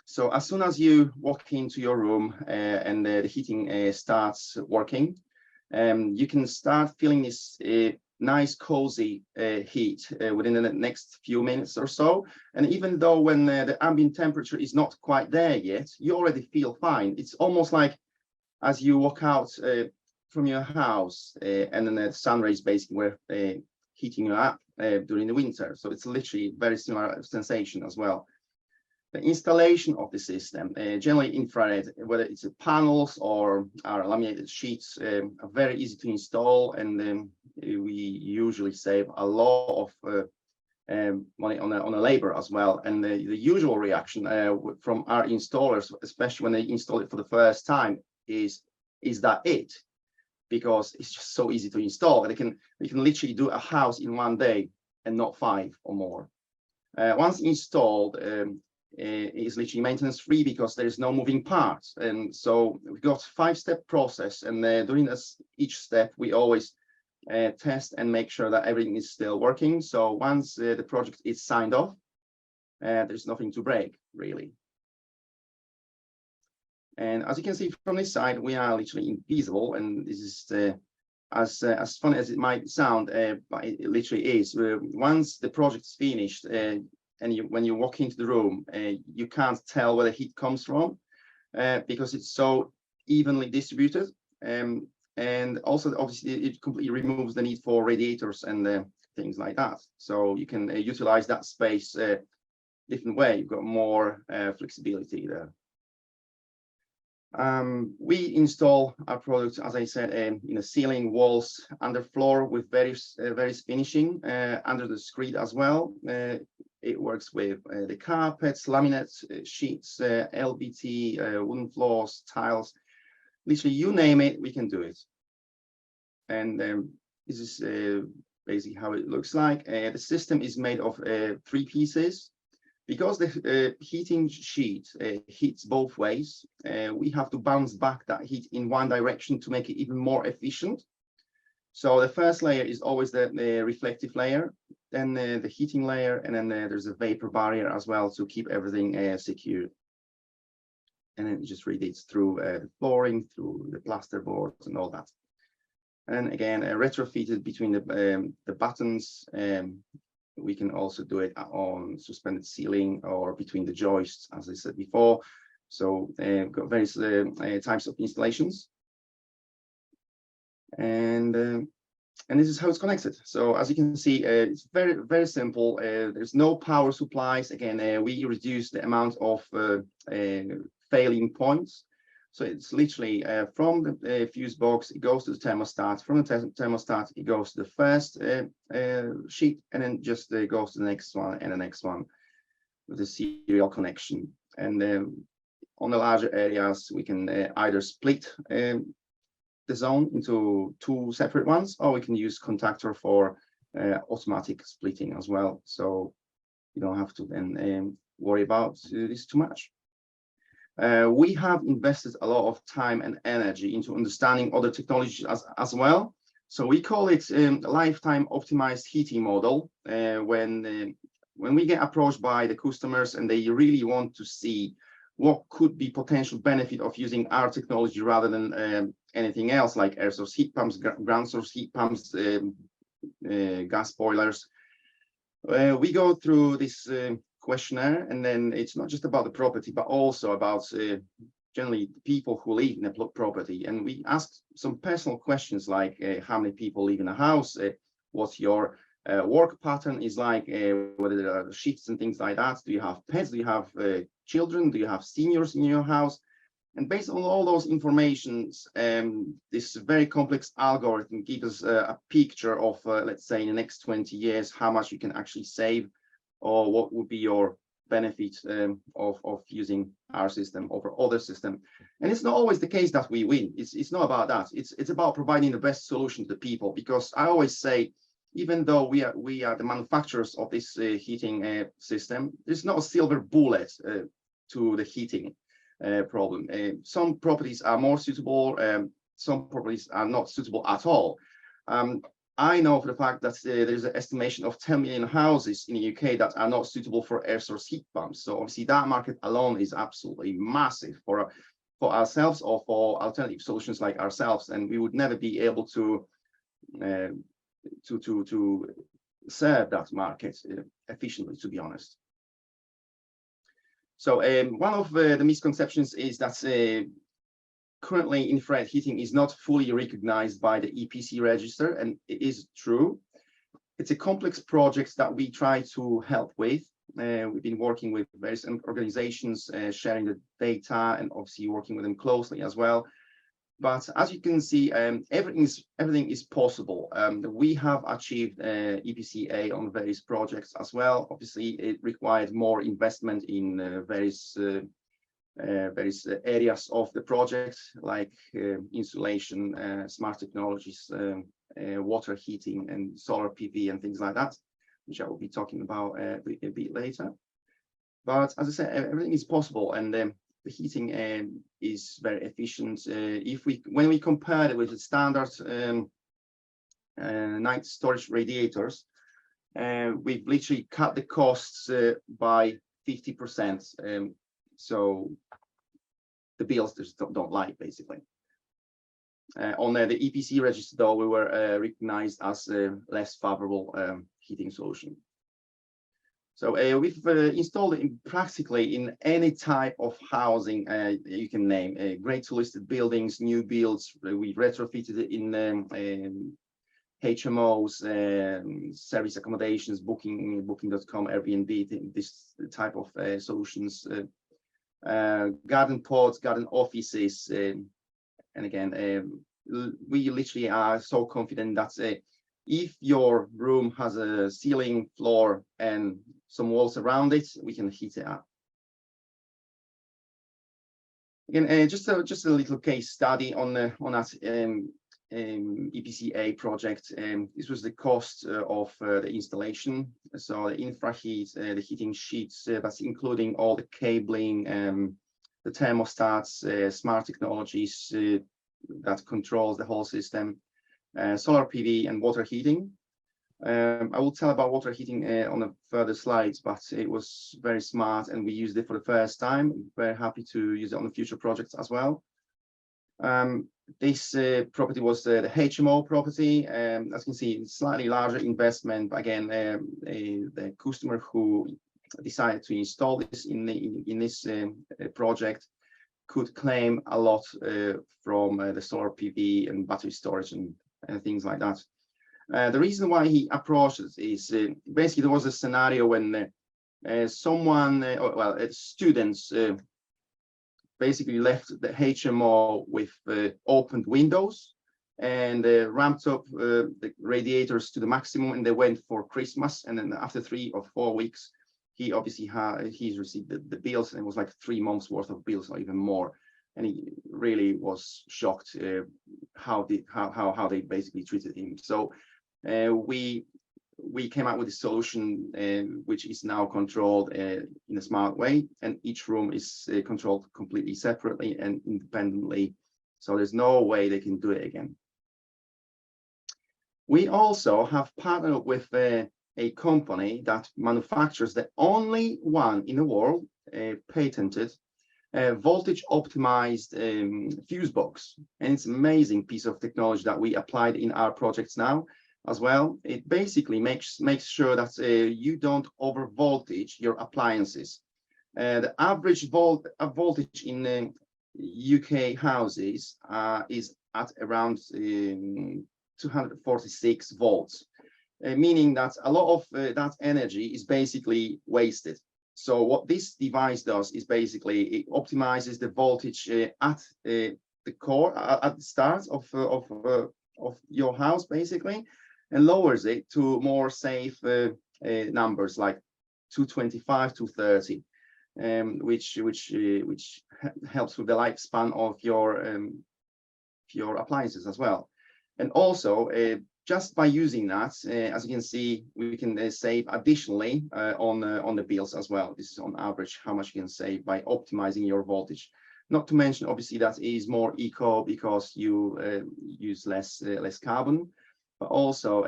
So as soon as you walk into your room and the heating starts working, you can start feeling this nice cozy heat within the next few minutes or so. And even though when the ambient temperature is not quite there yet, you already feel fine. It's almost like as you walk out from your house and then the sun rays basically were heating you up during the winter. So it's literally very similar sensation as well. The installation of the system, generally infrared, whether it's panels or our laminated sheets, are very easy to install, and we usually save a lot of money on the labor as well. And the usual reaction from our installers, especially when they install it for the first time, is that it? Because it's just so easy to install, and we can literally do a house in one day and not 5 or more. Once installed, is literally maintenance free because there is no moving parts. And so we've got 5-step process, and during each step we always test and make sure that everything is still working. So once the project is signed off, there's nothing to break really. And as you can see from this side, we are literally invisible, and this is as fun as it might sound, but it literally is. Once the project is finished, and when you walk into the room, you can't tell where the heat comes from because it's so evenly distributed. And also, obviously, it completely removes the need for radiators and things like that. So you can utilize that space different way. You've got more flexibility there. We install our products, as I said, in the ceiling, walls, underfloor with various finishing, under the screed as well. It works with the carpets, laminates, sheets, LVT, wooden floors, tiles. Literally, you name it, we can do it. And this is basically how it looks like. The system is made of 3 pieces. Because the heating sheet heats both ways, we have to bounce back that heat in one direction to make it even more efficient. So the first layer is always the reflective layer, then the heating layer, and then there's a vapor barrier as well to keep everything secure. And then it just radiates through the flooring, through the plasterboards and all that. And again, retrofitted between the buttons. We can also do it on suspended ceiling or between the joists, as I said before. So we've got various types of installations. And this is how it's connected. So as you can see, it's very, very simple. There's no power supplies. Again, we reduce the amount of failing points. So it's literally from the fuse box, it goes to the thermostat. From the thermostat, it goes to the first sheet, and then just goes to the next one and the next one with a serial connection. And on the larger areas, we can either split the zone into 2 separate ones, or we can use contactor for automatic splitting as well. So you don't have to then worry about this too much. We have invested a lot of time and energy into understanding other technologies as well. So we call it a lifetime optimized heating model. When we get approached by the customers and they really want to see what could be potential benefit of using our technology rather than anything else, like air source heat pumps, ground source heat pumps, gas boilers, we go through this questionnaire, and then it's not just about the property, but also about generally people who live in a property. And we ask some personal questions like how many people live in a house, what's your work pattern is like, whether there are shifts and things like that. Do you have pets? Do you have children? Do you have seniors in your house? And based on all those informations, this very complex algorithm gives us a picture of, let's say, in the next 20 years, how much you can actually save, or what would be your benefit of using our system over other system. And it's not always the case that we win. It's not about that. It's about providing the best solution to people, because I always say, even though we are the manufacturers of this heating system, there's not a silver bullet to the heating problem. Some properties are more suitable, some properties are not suitable at all. I know for the fact that there's an estimation of 10 million houses in the UK that are not suitable for air source heat pumps. So obviously that market alone is absolutely massive for ourselves or for alternative solutions like ourselves, and we would never be able to serve that market efficiently, to be honest. So one of the misconceptions is that currently infrared heating is not fully recognized by the EPC register, and it is true. It's a complex project that we try to help with. We've been working with various organizations, sharing the data, and obviously working with them closely as well. But as you can see, everything is possible. We have achieved EPC-A on various projects as well. Obviously, it required more investment in various areas of the project, like insulation, smart technologies, water heating, and solar PV, and things like that, which I will be talking about a bit later. But as I said, everything is possible, and the heating is very efficient. When we compare it with the standard night storage radiators, we've literally cut the costs by 50%. So the bills just don't lie, basically. On the EPC register, though, we were recognized as a less favorable heating solution. So we've installed it practically in any type of housing you can name. Grade 2 listed buildings, new builds. We retrofitted it in HMOs, service accommodations, booking.com, Airbnb, this type of solutions. Garden pods, garden offices, and again, we literally are so confident that if your room has a ceiling, floor, and some walls around it, we can heat it up. Again, just a little case study on that. EPCA project. This was the cost of the installation. So the infra heat, the heating sheets, that's including all the cabling, the thermostats, smart technologies that controls the whole system, solar PV and water heating. I will tell about water heating on the further slides, but it was very smart and we used it for the first time. Very happy to use it on the future projects as well. This property was the HMO property. As you can see, slightly larger investment. But again, the customer who decided to install this in this project could claim a lot from the solar PV and battery storage and things like that. The reason why he approached us is basically there was a scenario when students basically left the HMO with opened windows and ramped up the radiators to the maximum, and they went for Christmas. And then after 3 or 4 weeks, he obviously he's received the bills, and it was like 3 months worth of bills or even more. And he really was shocked how they basically treated him. So we came out with a solution which is now controlled in a smart way, and each room is controlled completely separately and independently. So there's no way they can do it again. We also have partnered with a company that manufactures the only one in the world, patented, voltage optimized fuse box. And it's an amazing piece of technology that we applied in our projects now as well. It basically makes sure that you don't over voltage your appliances. The average voltage in UK houses is at around 246 volts, meaning that a lot of that energy is basically wasted. So what this device does is basically it optimizes the voltage at the core, at the start of your house, basically, and lowers it to more safe numbers like 225, 230, which helps with the lifespan of your appliances as well. And also, just by using that, as you can see, we can save additionally on the bills as well. This is on average how much you can save by optimizing your voltage. Not to mention, obviously, that is more eco because you use less carbon, but also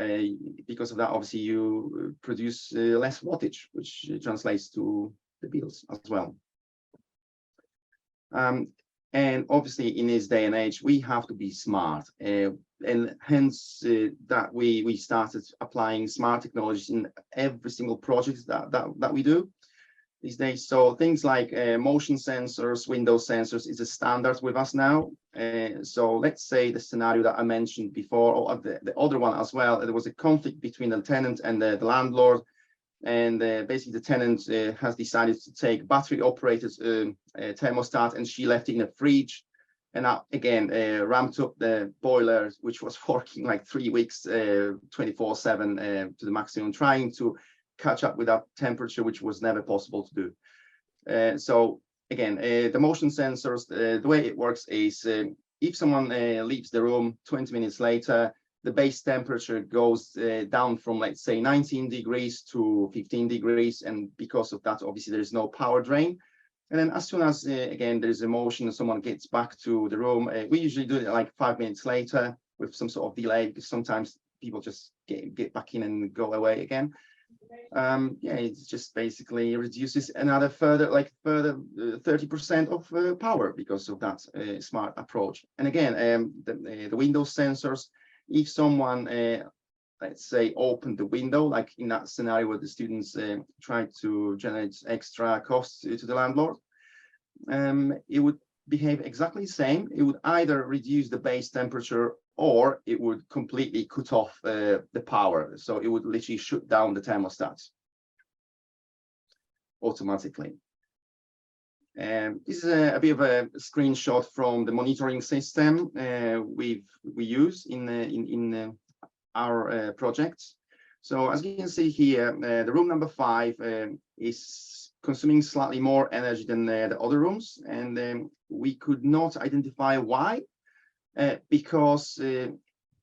because of that, obviously, you produce less wattage, which translates to the bills as well. And obviously, in this day and age, we have to be smart, and hence that we started applying smart technologies in every single project that we do these days. So things like motion sensors, window sensors is a standard with us now. So let's say the scenario that I mentioned before, or the other one as well, there was a conflict between the tenant and the landlord. And basically the tenant has decided to take battery operated thermostat, and she left it in a fridge. And again, ramped up the boiler, which was working like 3 weeks, 24/7 to the maximum, trying to catch up with that temperature, which was never possible to do. So again, the motion sensors, the way it works is if someone leaves the room 20 minutes later, the base temperature goes down from, let's say, 19 degrees to 15 degrees. And because of that, obviously, there is no power drain. And then as soon as, again, there's a motion and someone gets back to the room, we usually do it like 5 minutes later with some sort of delay, because sometimes people just get back in and go away again. Yeah, it just basically reduces another further 30% of power because of that smart approach. And again, the window sensors, if someone let's say opened the window, like in that scenario where the students tried to generate extra costs to the landlord, it would behave exactly the same. It would either reduce the base temperature or it would completely cut off the power. So it would literally shut down the thermostats automatically. This is a bit of a screenshot from the monitoring system we use in our projects. So as you can see here, the room number 5 is consuming slightly more energy than the other rooms, and we could not identify why, because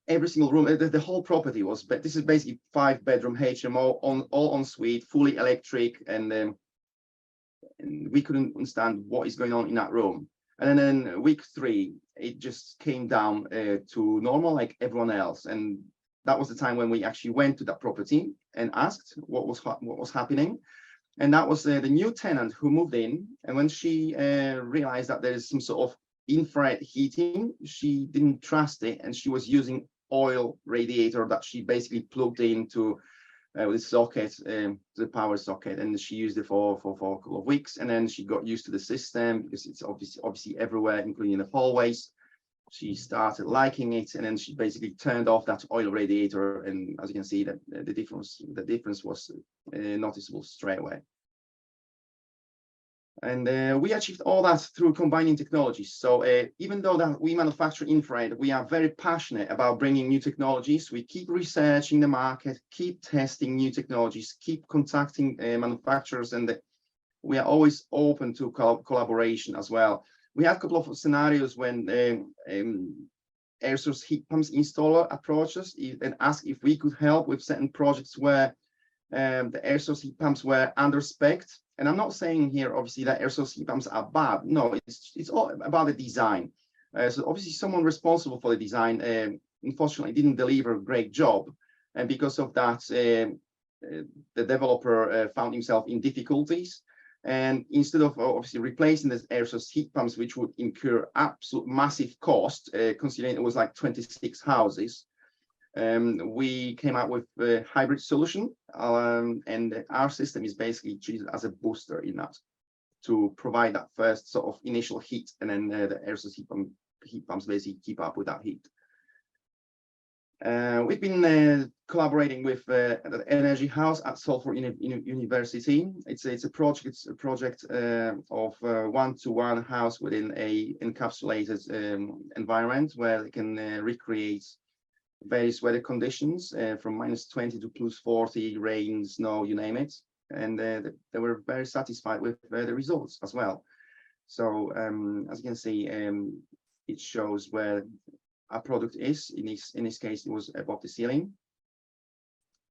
every single room, the whole property was, but this is basically 5-bedroom HMO, all en suite, fully electric, and we couldn't understand what is going on in that room. And then week 3, it just came down to normal like everyone else. And that was the time when we actually went to that property and asked what was happening. And that was the new tenant who moved in. And when she realized that there is some sort of infrared heating, she didn't trust it, and she was using oil radiator that she basically plugged into with socket, the power socket, and she used it for a couple of weeks, and then she got used to the system because it's obviously everywhere, including in the hallways. She started liking it, and then she basically turned off that oil radiator, and as you can see, that the difference was noticeable straight away. And we achieved all that through combining technologies. So even though that we manufacture infrared, we are very passionate about bringing new technologies. We keep researching the market, keep testing new technologies, keep contacting manufacturers, and we are always open to collaboration as well. We had a couple of scenarios when air source heat pumps installer approached us and asked if we could help with certain projects where the air source heat pumps were under spec. And I'm not saying here, obviously, that air source heat pumps are bad. No, it's all about the design. So obviously, someone responsible for the design, unfortunately, didn't deliver a great job. And because of that, the developer found himself in difficulties. And instead of obviously replacing the air source heat pumps, which would incur absolute massive cost, considering it was like 26 houses, we came out with a hybrid solution, and our system is basically treated as a booster in that to provide that first sort of initial heat, and then the air source heat pumps basically keep up with that heat. We've been collaborating with the Energy House at Salford University. It's a project of one-to-one house within a encapsulated environment where they can recreate various weather conditions from -20 to +40, rain, snow, you name it. And they were very satisfied with the results as well. So as you can see, it shows where our product is. In this case, it was above the ceiling.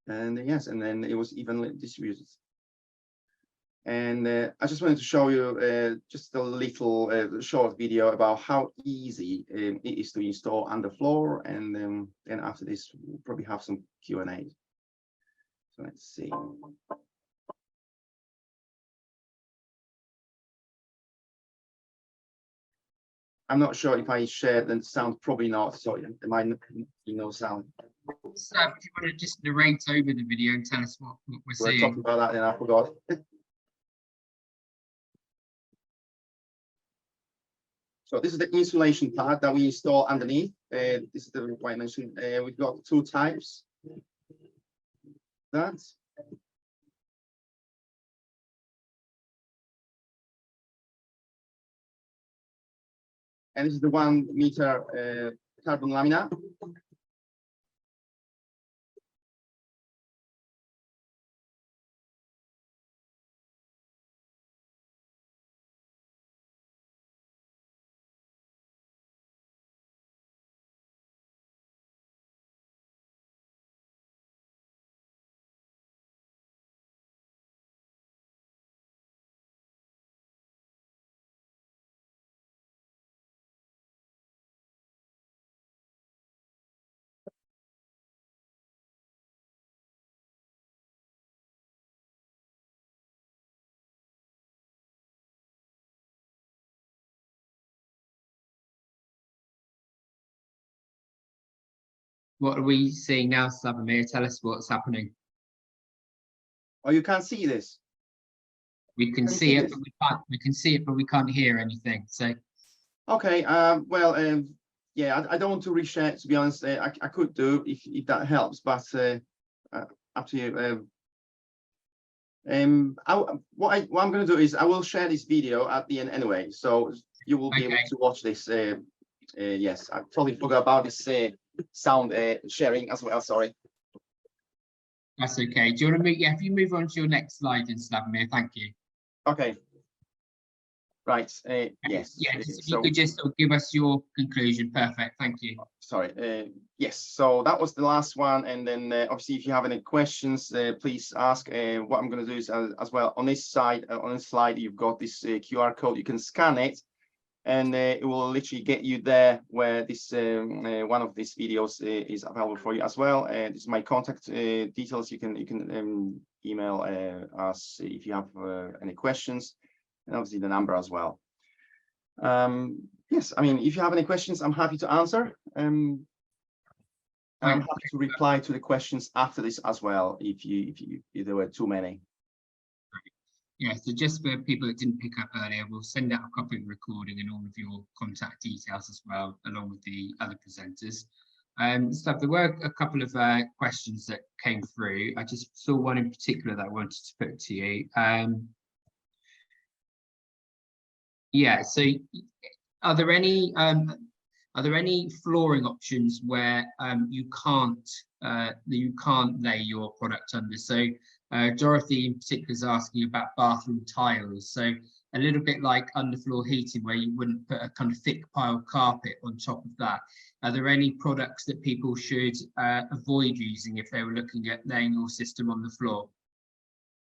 And yes, and then it was evenly distributed. And I just wanted to show you just a little short video about how easy it is to install underfloor. And then after this, we'll probably have some Q&A. So let's see. I'm not sure if I shared the sound, probably not. So there might be no sound. So if you want to just narrate over the video and tell us what we're seeing. Talking about that, then I forgot. So this is the insulation part that we install underneath. This is the way I mentioned. We've got 2 types. That. And this is the 1 meter carbon laminate. What are we seeing now, Slavomir? Tell us what's happening. Oh, you can't see this? We can see it, but we can't. We can see it, but we can't hear anything. So. Okay. Well, yeah, I don't want to reshare. To be honest, I could do if that helps, but up to you. What I'm going to do is I will share this video at the end anyway, so you will be able to watch this. Yes, I totally forgot about this sound sharing as well. Sorry. That's okay. Do you want to move? Yeah, if you move on to your next slide, then Slavomir, thank you. Okay. Right. Yes. Yeah, just if you So could just sort of give us your conclusion. Perfect. Thank you. sorry. Yes. So that was the last one. And then obviously, if you have any questions, please ask. What I'm going to do is as well on this side, on this slide, you've got this QR code. You can scan it, and it will literally get you there where this one of these videos is available for you as well. And this is my contact details. You can email us if you have any questions, and obviously the number as well. Yes, I mean, if you have any questions, I'm happy to answer. I'm happy to reply to the questions after this as well, if there were too many. Yeah, so just for people that didn't pick up earlier, we'll send out a copy of the recording and all of your contact details as well, along with the other presenters. So there were a couple of questions that came through. I just saw one in particular that I wanted to put to you. Yeah, so are there any flooring options where you can't lay your product under? So Dorothy in particular is asking about bathroom tiles. So a little bit like underfloor heating, where you wouldn't put a kind of thick pile carpet on top of that. Are there any products that people should avoid using if they were looking at laying your system on the floor?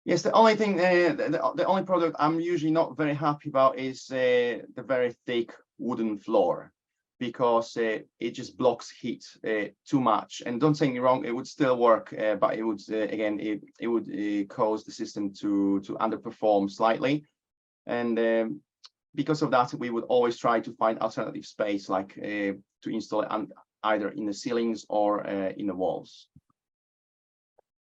Yes, the only thing, the only product I'm usually not very happy about is the very thick wooden floor, because it just blocks heat too much. And don't take me wrong, it would still work, but it would again it would cause the system to underperform slightly. And because of that, we would always try to find alternative space, like to install it either in the ceilings or in the walls.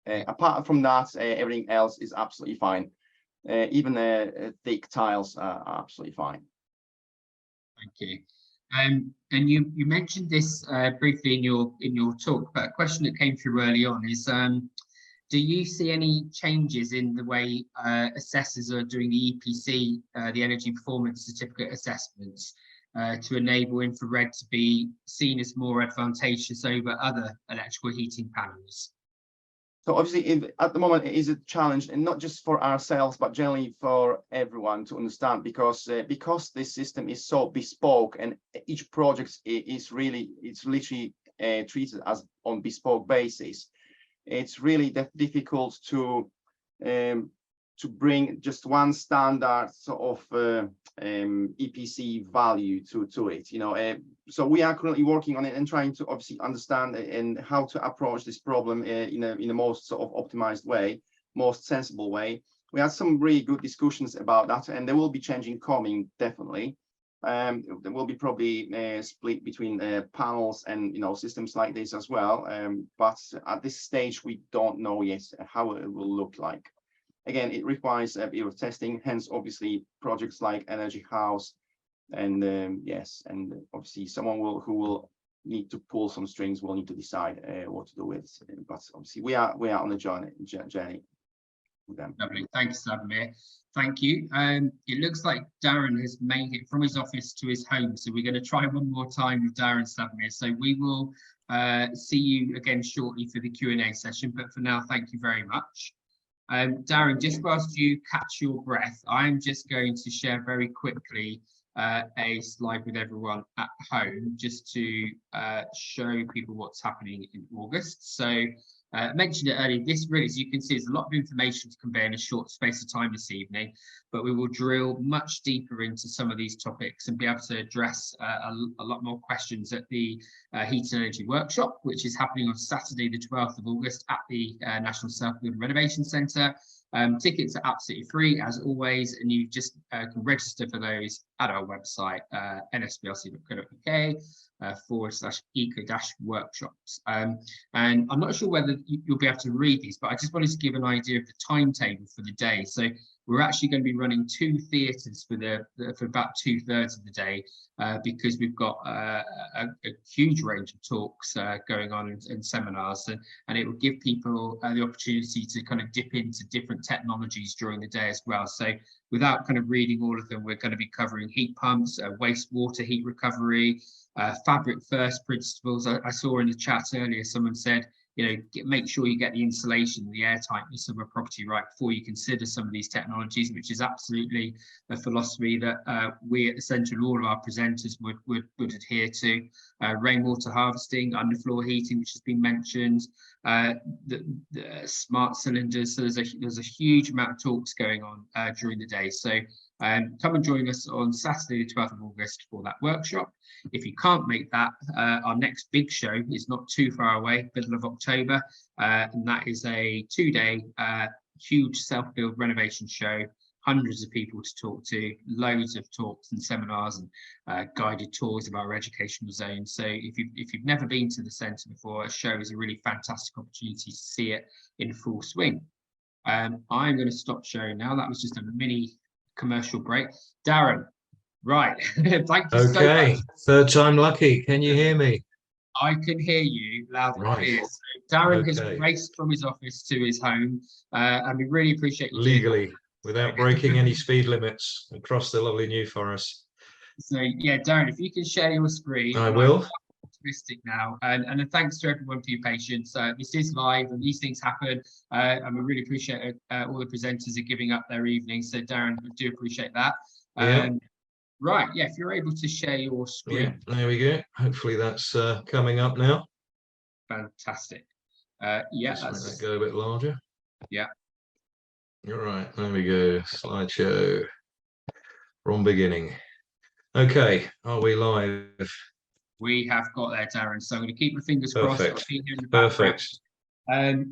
Apart from that, everything else is absolutely fine. Even thick tiles are absolutely fine. Thank you. And you mentioned this briefly in your talk, but a question that came through early on is, do you see any changes in the way assessors are doing the EPC, the Energy Performance Certificate assessments, to enable infrared to be seen as more advantageous over other electrical heating panels? So obviously, at the moment, it is a challenge, and not just for ourselves, but generally for everyone to understand, because this system is so bespoke, and each project is literally treated as on bespoke basis. It's really difficult to bring just one standard sort of EPC value to it, you know. So we are currently working on it and trying to obviously understand and how to approach this problem in a most sort of optimized way, most sensible way. We had some really good discussions about that, and there will be changing coming, definitely. There will be probably split between panels and, you know, systems like this as well. But at this stage, we don't know yet how it will look like. Again, it requires a bit of testing, hence obviously projects like Energy House, and yes, and obviously someone who will need to pull some strings will need to decide what to do with. But obviously we are on the journey with them. Lovely, thanks, Slavomir. Thank you. It looks like Darren has made it from his office to his home, so we're going to try one more time with Darren, Slavomir. So we will see you again shortly for the Q&A session, but for now, thank you very much. Darren, just whilst you catch your breath, I'm just going to share very quickly a slide with everyone at home, just to show people what's happening in August. So I mentioned it earlier, this really, as you can see, is a lot of information to convey in a short space of time this evening, but we will drill much deeper into some of these topics and be able to address a lot more questions at the Heat and Energy Workshop, which is happening on Saturday, the 12th of August at the National Self-Building Renovation Centre. Tickets are absolutely free, as always, and you just can register for those at our website, nsblc.co.uk. /eco-workshops. And I'm not sure whether you'll be able to read these, but I just wanted to give an idea of the timetable for the day. So we're actually going to be running 2 theatres for about 2/3 of the day, because we've got a huge range of talks going on and seminars, and it will give people the opportunity to kind of dip into different technologies during the day as well. So without kind of reading all of them, we're going to be covering heat pumps, wastewater heat recovery, fabric first principles. I saw in the chat earlier, someone said make sure you get the insulation, the air tightness of a property right before you consider some of these technologies, which is absolutely a philosophy that we at the centre and all of our presenters would adhere to. Rainwater harvesting, underfloor heating, which has been mentioned, the smart cylinders. So there's a huge amount of talks going on during the day. So come and join us on Saturday, the 12th of August for that workshop. If you can't make that, our next big show is not too far away, middle of October, and that is a 2-day huge self-build renovation show. Hundreds of people to talk to, loads of talks and seminars and guided tours of our educational zone. So if you've never been to the centre before, a show is a really fantastic opportunity to see it in full swing. I'm going to stop sharing now. That was just a mini commercial break. Darren, right. Thank you so much. Third time lucky. Can you hear me? I can hear you loud and Right. clear. So Darren has raced from his office to his home, and we really appreciate you legally, without breaking any speed limits across the lovely New Forest. So yeah, Darren, if you can share your screen. I will. Optimistic now, and thanks to everyone for your patience. This is live and these things happen, and we really appreciate all the presenters are giving up their evening. So Darren, I do appreciate that. Right, yeah, if you're able to share your screen. Yeah, there we go. Hopefully that's coming up now. Fantastic. Yeah, Just make that go a bit larger. Yeah. You're right. There we go. Slideshow from beginning. Okay, are we live? We have got there, Darren. So I'm going to keep my fingers Perfect. crossed. Perfect.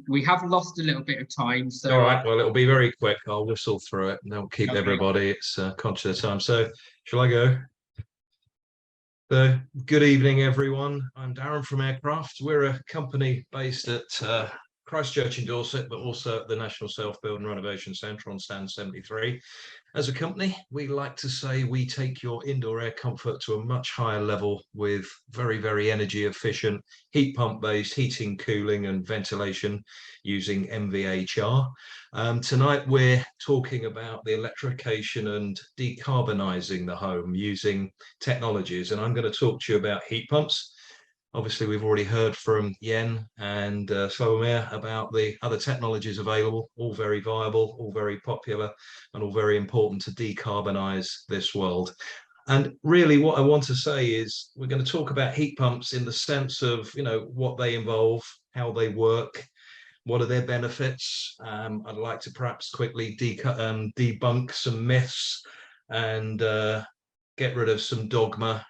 We have lost a little bit of time. So all right, well, it'll be very quick. I'll whistle through it and that'll keep Okay. everybody. It's conscious of time. So shall I go? So good evening, everyone. I'm Darren from Aircraft. We're a company based at Christchurch in Dorset, but also at the National Self-Build and Renovation Centre on Stand 73. As a company, we like to say we take your indoor air comfort to a much higher level with very, very energy efficient heat pump based heating, cooling and ventilation using MVHR. Tonight we're talking about the electrification and decarbonising the home using technologies, and I'm going to talk to you about heat pumps. Obviously, we've already heard from Yen and Slawomir about the other technologies available, all very viable, all very popular, and all very important to decarbonise this world. And really what I want to say is we're going to talk about heat pumps in the sense of, what they involve, how they work, what are their benefits. I'd like to perhaps quickly debunk some myths and get rid of some dogma,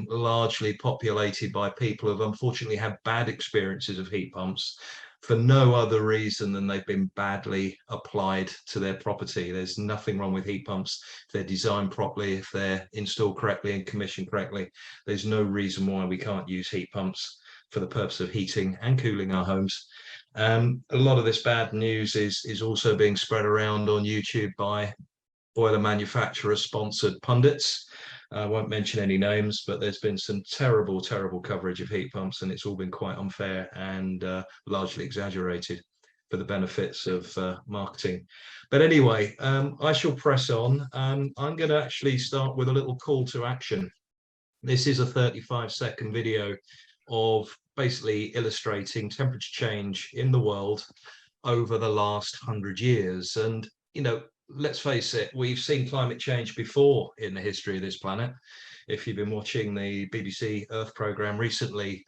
largely populated by people who've unfortunately had bad experiences of heat pumps for no other reason than they've been badly applied to their property. There's nothing wrong with heat pumps if they're designed properly, if they're installed correctly and commissioned correctly. There's no reason why we can't use heat pumps for the purpose of heating and cooling our homes. A lot of this bad news is also being spread around on YouTube by boiler manufacturer sponsored pundits. I won't mention any names, but there's been some terrible, terrible coverage of heat pumps, and it's all been quite unfair and largely exaggerated for the benefits of marketing. But anyway, I shall press on. I'm going to actually start with a little call to action. This is a 35-second video of basically illustrating temperature change in the world over the last 100 years. And, let's face it, we've seen climate change before in the history of this planet. If you've been watching the BBC Earth programme recently,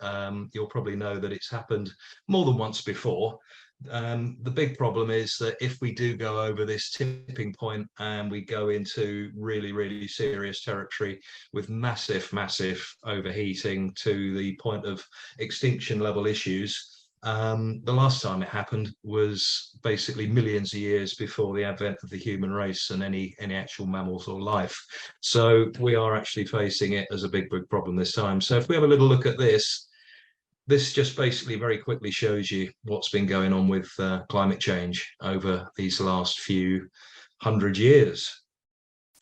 you'll probably know that it's happened more than once before. The big problem is that if we do go over this tipping point and we go into really, really serious territory with massive, massive overheating to the point of extinction level issues, the last time it happened was basically millions of years before the advent of the human race and any actual mammals or life. So we are actually facing it as a big, big problem this time. So if we have a little look at this just basically very quickly shows you what's been going on with climate change over these last few 100 years.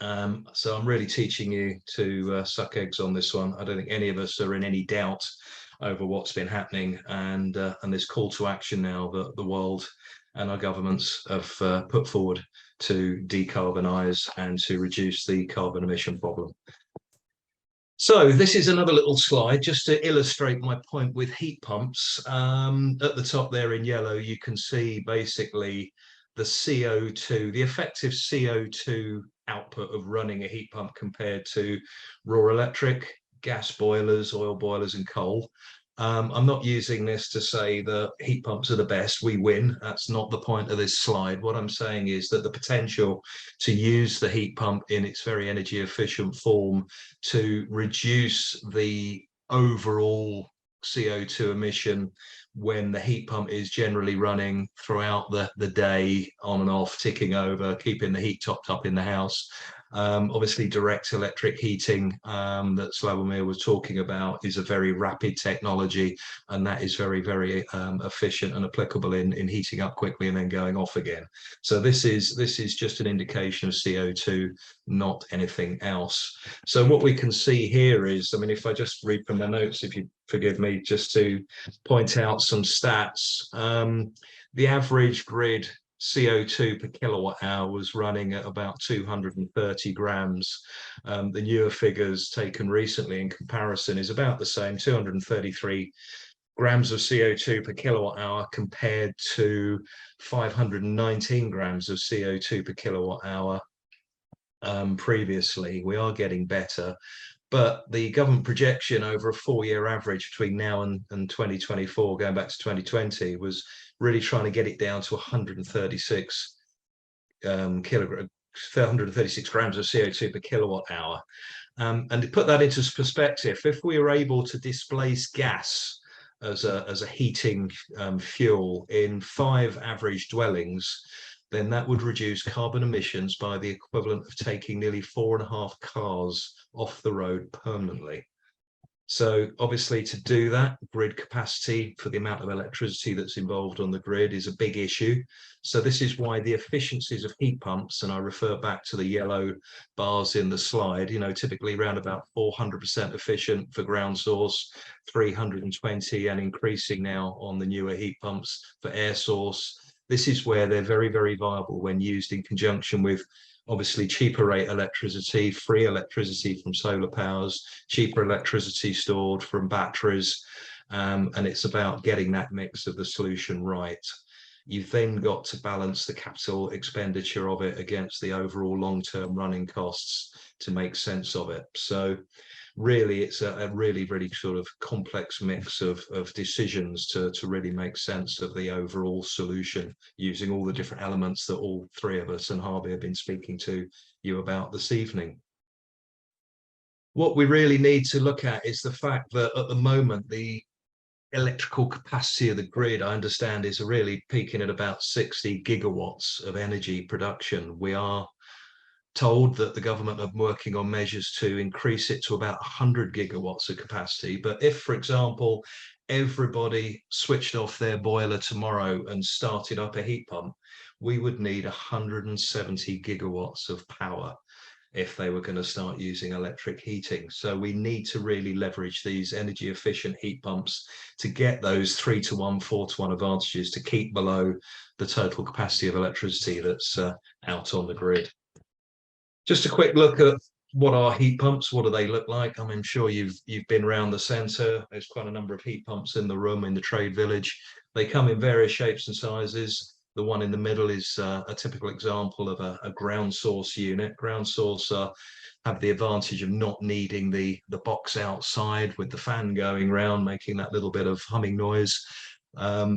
So I'm really teaching you to suck eggs on this one. I don't think any of us are in any doubt over what's been happening, and this call to action now that the world and our governments have put forward to decarbonise and to reduce the carbon emission problem. So this is another little slide just to illustrate my point with heat pumps. At the top there in yellow, you can see basically the CO2, the effective CO2 output of running a heat pump compared to raw electric, gas boilers, oil boilers and coal. I'm not using this to say that heat pumps are the best, we win. That's not the point of this slide. What I'm saying is that the potential to use the heat pump in its very energy efficient form to reduce the overall CO2 emission when the heat pump is generally running throughout the day, on and off, ticking over, keeping the heat topped up in the house. Obviously, direct electric heating that Slawomir was talking about is a very rapid technology, and that is very, very efficient and applicable in heating up quickly and then going off again. So this is just an indication of CO2, not anything else. So what we can see here is, I mean, if I just read from the notes, if you forgive me, just to point out some stats, the average grid CO2 per kilowatt hour was running at about 230 grams. The newer figures taken recently in comparison is about the same, 233 grams of CO2 per kilowatt hour compared to 519 grams of CO2 per kilowatt hour previously. We are getting better, but the government projection over a 4-year average between now and 2024, going back to 2020, was really trying to get it down to 136 kilograms, 136 grams of CO2 per kilowatt hour. And to put that into perspective, if we were able to displace gas as a heating fuel in 5 average dwellings, then that would reduce carbon emissions by the equivalent of taking nearly 4.5 cars off the road permanently. So obviously, to do that, grid capacity for the amount of electricity that's involved on the grid is a big issue. So this is why the efficiencies of heat pumps, and I refer back to the yellow bars in the slide, you know, typically around about 400% efficient for ground source, 320 and increasing now on the newer heat pumps for air source. This is where they're very, very viable when used in conjunction with obviously cheaper rate electricity, free electricity from solar powers, cheaper electricity stored from batteries, and it's about getting that mix of the solution right. You've then got to balance the capital expenditure of it against the overall long-term running costs to make sense of it. So really, it's a really, really sort of complex mix of decisions to really make sense of the overall solution, using all the different elements that all three of us and Harvey have been speaking to you about this evening. What we really need to look at is the fact that at the moment, the electrical capacity of the grid, I understand, is really peaking at about 60 gigawatts of energy production. We are told that the government are working on measures to increase it to about 100 gigawatts of capacity. But if, for example, everybody switched off their boiler tomorrow and started up a heat pump, we would need 170 gigawatts of power if they were going to start using electric heating. So we need to really leverage these energy efficient heat pumps to get those 3-to-1, 4-to-1 advantages to keep below the total capacity of electricity that's out on the grid. Just a quick look at what are heat pumps, what do they look like? I'm sure you've been around the centre. There's quite a number of heat pumps in the room in the trade village. They come in various shapes and sizes. The one in the middle is a typical example of a ground source unit. Ground source have the advantage of not needing the box outside with the fan going round, making that little bit of humming noise.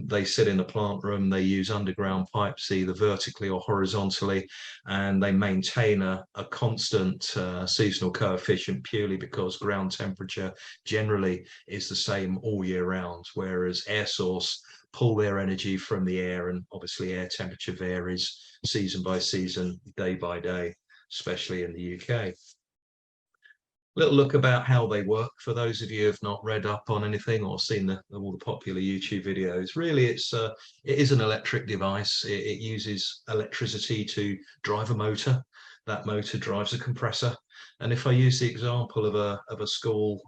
They sit in a plant room, they use underground pipes either vertically or horizontally, and they maintain a constant seasonal coefficient purely because ground temperature generally is the same all year round, whereas air source pull their energy from the air, and obviously air temperature varies season by season, day by day, especially in the UK. Little look about how they work for those of you who have not read up on anything or seen all the popular YouTube videos. Really, it is an electric device. It uses electricity to drive a motor. That motor drives a compressor. And if I use the example of a school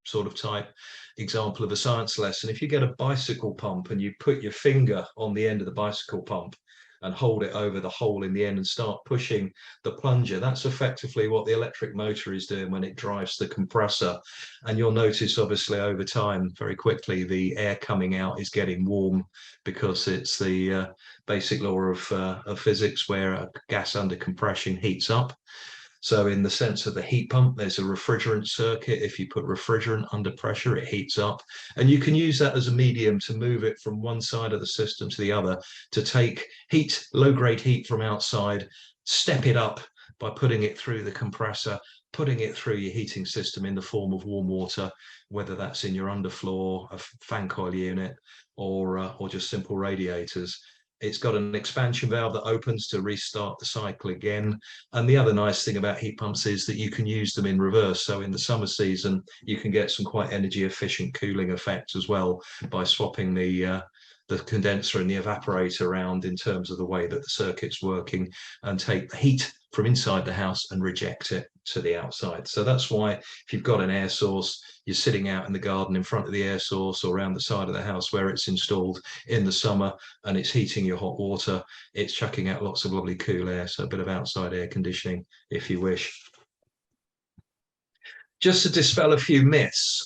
sort of type example of a science lesson, if you get a bicycle pump and you put your finger on the end of the bicycle pump, and hold it over the hole in the end and start pushing the plunger. That's effectively what the electric motor is doing when it drives the compressor. And you'll notice, obviously, over time, very quickly, the air coming out is getting warm, because it's the basic law of physics, where gas under compression heats up. So in the sense of the heat pump, there's a refrigerant circuit. If you put refrigerant under pressure, it heats up. And you can use that as a medium to move it from one side of the system to the other, to take heat, low-grade heat from outside, step it up by putting it through the compressor, putting it through your heating system in the form of warm water, whether that's in your underfloor, a fan coil unit, or just simple radiators. It's got an expansion valve that opens to restart the cycle again. And the other nice thing about heat pumps is that you can use them in reverse. So in the summer season, you can get some quite energy efficient cooling effects as well by swapping the condenser and the evaporator around in terms of the way that the circuit's working, and take the heat from inside the house and reject it to the outside. So that's why, if you've got an air source, you're sitting out in the garden in front of the air source, or around the side of the house where it's installed in the summer, and it's heating your hot water, it's chucking out lots of lovely cool air. So a bit of outside air conditioning, if you wish. Just to dispel a few myths,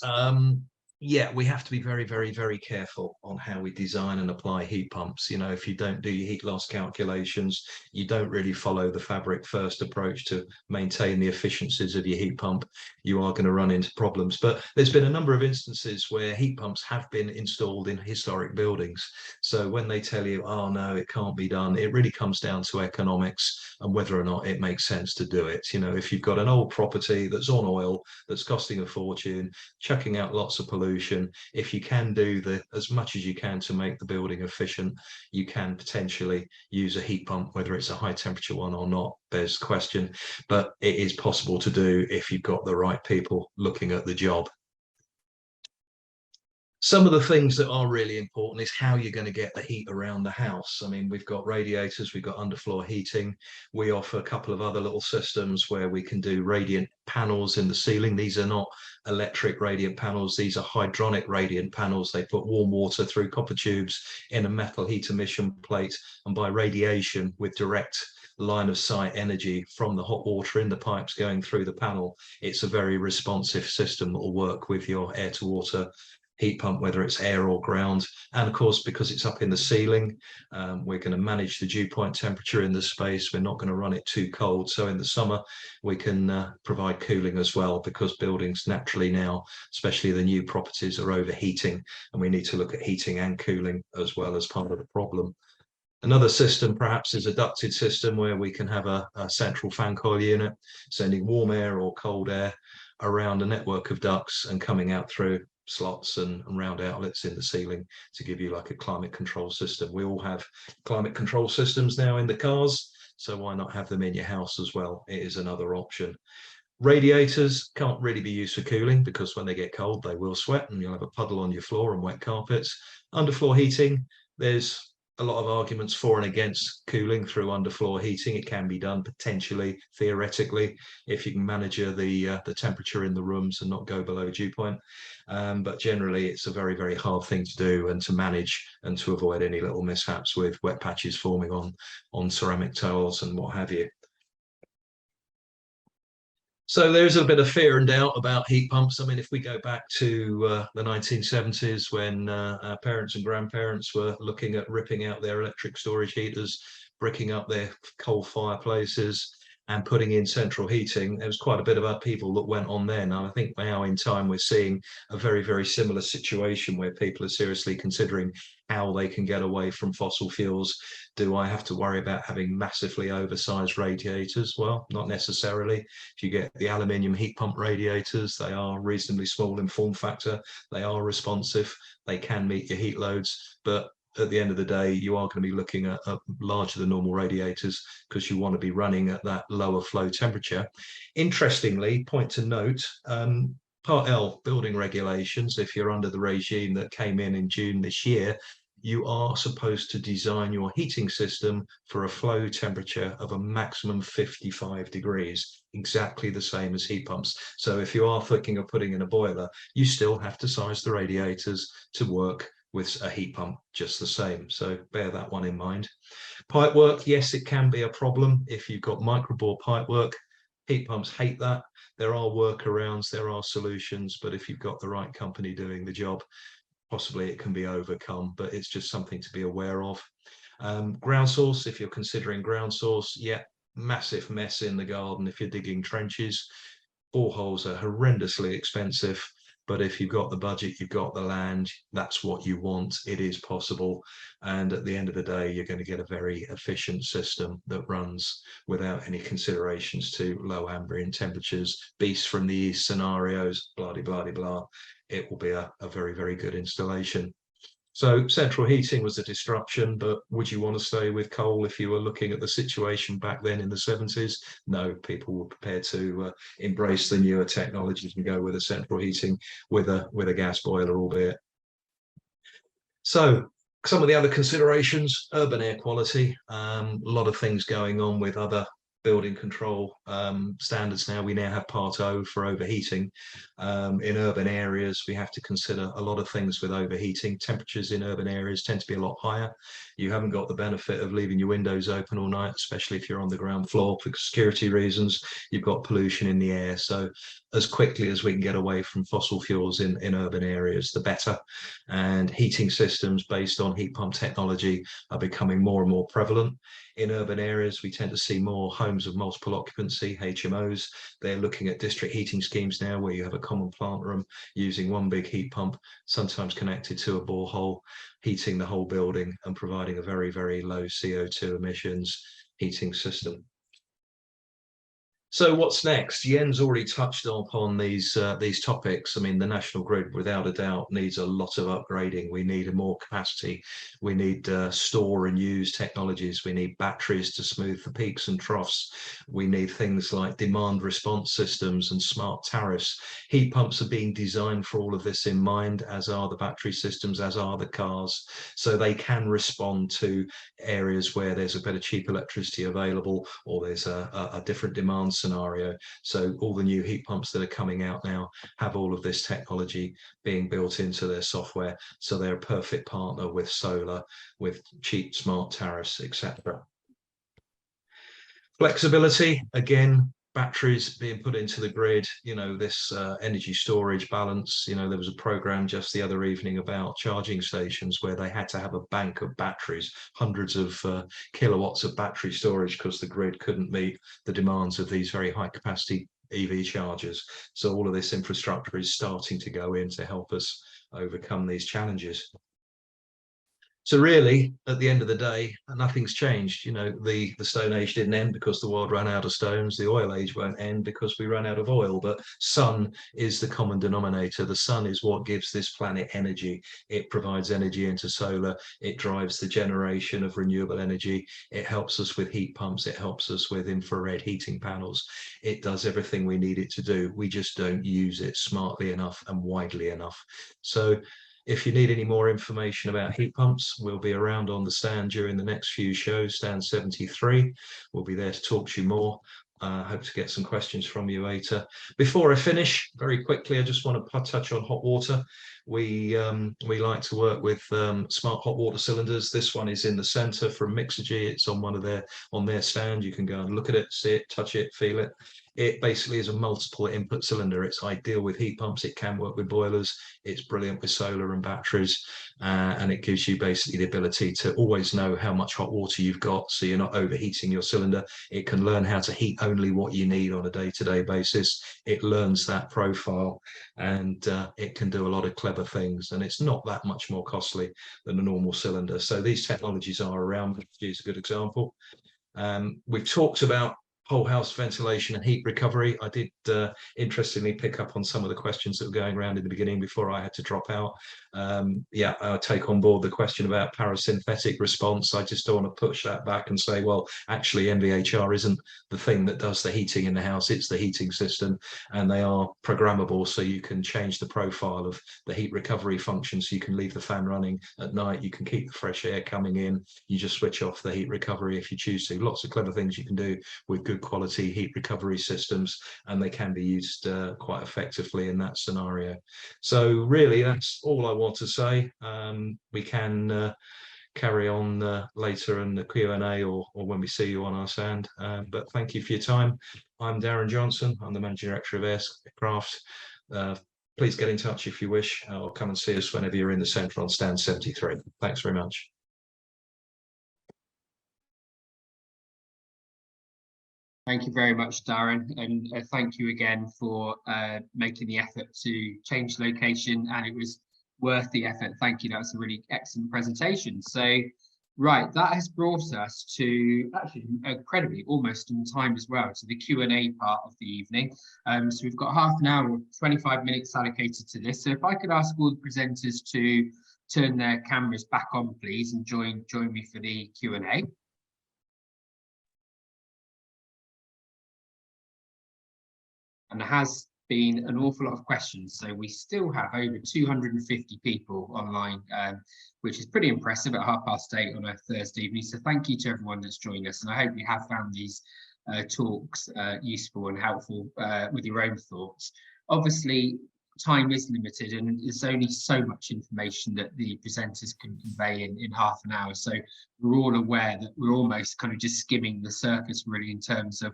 yeah, we have to be very, very, very careful on how we design and apply heat pumps. You know, if you don't do your heat loss calculations, you don't really follow the fabric first approach to maintain the efficiencies of your heat pump, you are going to run into problems. But there's been a number of instances where heat pumps have been installed in historic buildings. So when they tell you, oh no, it can't be done, it really comes down to economics and whether or not it makes sense to do it. You know, if you've got an old property that's on oil, that's costing a fortune, chucking out lots of pollution, if you can do as much as you can to make the building efficient, you can potentially use a heat pump. Whether it's a high temperature one or not, there's question, but it is possible to do if you've got the right people looking at the job. Some of the things that are really important is how you're going to get the heat around the house. I mean, we've got radiators, we've got underfloor heating. We offer a couple of other little systems where we can do radiant panels in the ceiling. These are not electric radiant panels. These are hydronic radiant panels. They put warm water through copper tubes in a metal heat emission plate, and by radiation, with direct line of sight energy from the hot water in the pipes going through the panel, it's a very responsive system that will work with your air to water heat pump, whether it's air or ground. And of course, because it's up in the ceiling, we're going to manage the dew point temperature in the space. We're not going to run it too cold. So in the summer, we can provide cooling as well, because buildings naturally now, especially the new properties, are overheating, and we need to look at heating and cooling as well as part of the problem. Another system perhaps is a ducted system, where we can have a central fan coil unit sending warm air or cold air around a network of ducts and coming out through slots and round outlets in the ceiling to give you like a climate control system. We all have climate control systems now in the cars, so why not have them in your house as well? It is another option. Radiators can't really be used for cooling, because when they get cold they will sweat and you'll have a puddle on your floor and wet carpets. Underfloor heating, there's a lot of arguments for and against cooling through underfloor heating. It can be done potentially, theoretically, if you can manage the temperature in the rooms and not go below dew point. But generally, it's a very, very hard thing to do and to manage, and to avoid any little mishaps with wet patches forming on ceramic tiles and what have you. So there's a bit of fear and doubt about heat pumps. I mean, if we go back to the 1970s, when our parents and grandparents were looking at ripping out their electric storage heaters, bricking up their coal fireplaces, and putting in central heating, there was quite a bit of upheaval that went on then. And I think now in time we're seeing a very, very similar situation, where people are seriously considering how they can get away from fossil fuels. Do I have to worry about having massively oversized radiators? Well, not necessarily. If you get the aluminium heat pump radiators, they are reasonably small in form factor, they are responsive, they can meet your heat loads, but at the end of the day, you are going to be looking at larger than normal radiators, because you want to be running at that lower flow temperature. Interestingly, point to note, Part L building regulations, if you're under the regime that came in June this year, you are supposed to design your heating system for a flow temperature of a maximum 55 degrees, exactly the same as heat pumps. So if you are thinking of putting in a boiler, you still have to size the radiators to work with a heat pump just the same. So bear that one in mind. Pipework, yes, it can be a problem if you've got microbore pipework. Heat pumps hate that. There are workarounds, there are solutions, but if you've got the right company doing the job, possibly it can be overcome, but it's just something to be aware of. Ground source, if you're considering ground source, yeah, massive mess in the garden if you're digging trenches. Boreholes are horrendously expensive, but if you've got the budget, you've got the land, that's what you want. It is possible. And at the end of the day, you're going to get a very efficient system that runs without any considerations to low ambient temperatures, beasts from the east scenarios, blah, blah, blah, blah. It will be a very, very good installation. So central heating was a disruption, but would you want to stay with coal if you were looking at the situation back then in the 70s? No, people were prepared to embrace the newer technologies and go with a central heating with a gas boiler, albeit. So some of the other considerations: urban air quality, a lot of things going on with other building control standards now. We now have Part O for overheating. In urban areas, we have to consider a lot of things with overheating. Temperatures in urban areas tend to be a lot higher. You haven't got the benefit of leaving your windows open all night, especially if you're on the ground floor for security reasons. You've got pollution in the air. So as quickly as we can get away from fossil fuels in urban areas, the better. And heating systems based on heat pump technology are becoming more and more prevalent. In urban areas, we tend to see more homes of multiple occupancy, HMOs. They're looking at district heating schemes now where you have a common plant room using one big heat pump, sometimes connected to a borehole, heating the whole building and providing a very, very low CO2 emissions heating system. So what's next? Jens already touched upon these topics. I mean, the national grid, without a doubt, needs a lot of upgrading. We need more capacity. We need store and use technologies. We need batteries to smooth the peaks and troughs. We need things like demand response systems and smart tariffs. Heat pumps are being designed for all of this in mind, as are the battery systems, as are the cars, so they can respond to areas where there's a bit of cheap electricity available, or there's a different demand scenario. So all the new heat pumps that are coming out now have all of this technology being built into their software, so they're a perfect partner with solar, with cheap smart tariffs, etc. Flexibility, again, batteries being put into the grid, you know, this energy storage balance. You know, there was a program just the other evening about charging stations where they had to have a bank of batteries, hundreds of kilowatts of battery storage, because the grid couldn't meet the demands of these very high capacity EV chargers. So all of this infrastructure is starting to go in to help us overcome these challenges. So really, at the end of the day, nothing's changed. You know, the Stone Age didn't end because the world ran out of stones. The oil age won't end because we ran out of oil. But sun is the common denominator. The sun is what gives this planet energy. It provides energy into solar. It drives the generation of renewable energy. It helps us with heat pumps. It helps us with infrared heating panels. It does everything we need it to do. We just don't use it smartly enough and widely enough. So if you need any more information about heat pumps, we'll be around on the stand during the next few shows. Stand 73, we'll be there to talk to you more. Hope to get some questions from you later. Before I finish, very quickly, I just want to touch on hot water. We like to work with smart hot water cylinders. This one is in the center from Mixergy. It's on their stand. You can go and look at it, see it, touch it, feel it. It basically is a multiple input cylinder. It's ideal with heat pumps. It can work with boilers. It's brilliant with solar and batteries. And it gives you basically the ability to always know how much hot water you've got, so you're not overheating your cylinder. It can learn how to heat only what you need on a day-to-day basis. It learns that profile, and it can do a lot of clever things. And it's not that much more costly than a normal cylinder. So these technologies are around. Here's a good example. We've talked about whole house ventilation and heat recovery. I did interestingly pick up on some of the questions that were going around in the beginning before I had to drop out. Yeah, I'll take on board the question about parasynthetic response. I just don't want to push that back and say, well, actually MVHR isn't the thing that does the heating in the house, it's the heating system, and they are programmable, so you can change the profile of the heat recovery function. So you can leave the fan running at night, you can keep the fresh air coming in, you just switch off the heat recovery if you choose to. Lots of clever things you can do with good good quality heat recovery systems, and they can be used quite effectively in that scenario. So really, that's all I want to say. We can carry on later in the Q&A or when we see you on our stand. But thank you for your time. I'm Darren Johnson. I'm the Managing Director of Aircraft. Please get in touch if you wish, or come and see us whenever you're in the centre on stand 73. Thanks very much. Thank you very much, Darren, and thank you again for making the effort to change location, and it was worth the effort. Thank you. That was a really excellent presentation. So, right, that has brought us to actually incredibly almost in time as well to the Q&A part of the evening. So we've got half an hour, 25 minutes allocated to this. So if I could ask all the presenters to turn their cameras back on, please, and join me for the Q&A. And there has been an awful lot of questions, so we still have over 250 people online, which is pretty impressive at 8:30 on a Thursday evening. So thank you to everyone that's joined us, and I hope you have found these talks useful and helpful with your own thoughts. Obviously, time is limited, and there's only so much information that the presenters can convey in half an hour. So we're all aware that we're almost kind of just skimming the surface, really, in terms of